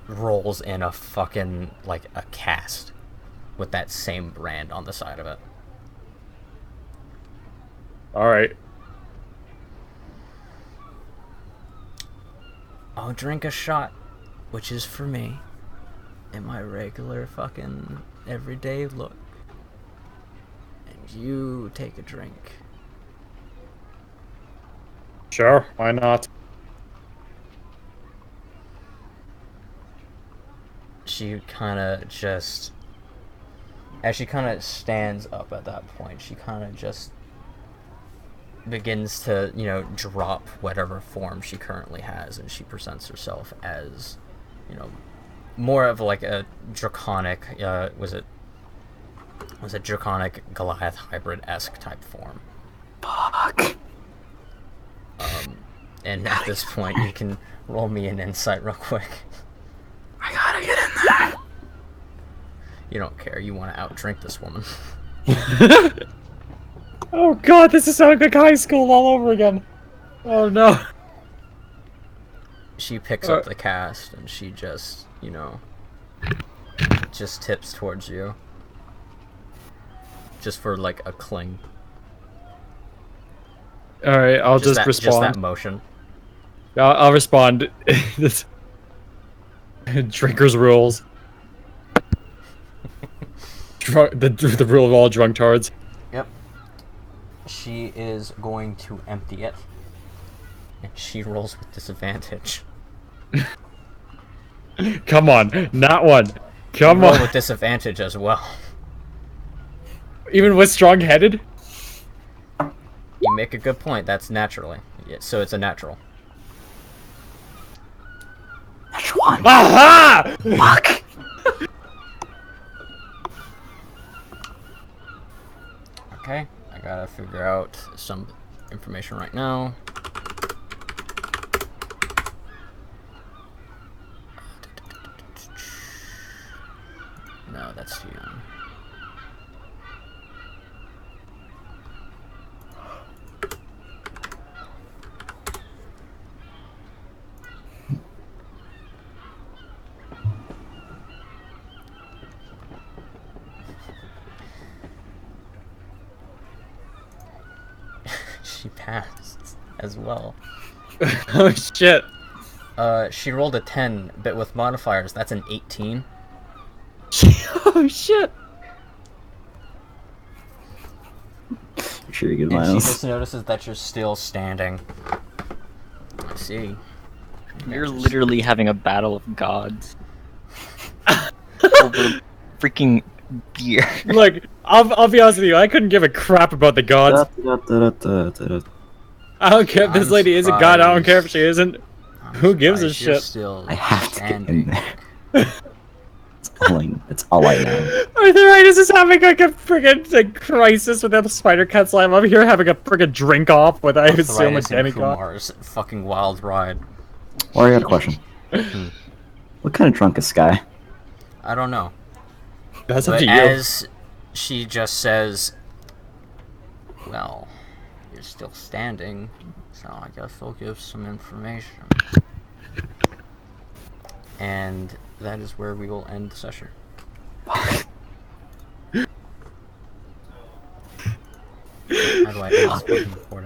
rolls in a fucking, like, a cast with that same brand on the side of it. Alright. I'll drink a shot, which is for me, in my regular fucking everyday look. And you take a drink. Sure, why not? She kind of just... As she kind of stands up at that point, she kind of just begins to, you know, drop whatever form she currently has, and she presents herself as, you know, more of like a draconic, was it draconic Goliath hybrid-esque type form. Fuck. And at this point, you can roll me an insight real quick. I gotta get in there. You don't care, you want to outdrink this woman. Oh god, this is sounding like high school all over again. Oh no. She picks up the cast and she just, you know, just tips towards you. Just for like a cling. All right, I'll just Just respond. that motion. I'll respond. This drinkers rules. The rule of all drunk tards. Yep. She is going to empty it. And she rolls with disadvantage. Come on, not one. Come Roll on. with disadvantage as well. Even with strong-headed? You make a good point. That's naturally. Yeah, so it's a natural. Natural one. Aha! Fuck. Okay, I gotta figure out some information right now. No, that's you. She passed as well. Oh shit. She rolled a 10, but with modifiers, that's an 18. Oh shit. I'm sure you get And she miles. just notices that you're still standing. I see. You're literally having a battle of gods. Over freaking beer. Look, I'll be honest with you, I couldn't give a crap about the gods. I don't care if this I'm lady is a god, I don't care if surprised. she isn't. I'm Who gives a surprised you're shit? Still I have to get in standing. there. It's all I know. Arthuritis is having like a friggin' like, crisis with that spider cat slime. I'm here having a friggin' drink off with I assume a Arthritis and demigod. Kumar's fucking wild ride. Or I got a question. What kind of drunk is Skye? I don't know. That's up But to you. as she just says, well, you're still standing, so I guess I'll give some information. And that is where we will end the session. How do I end this fucking recording?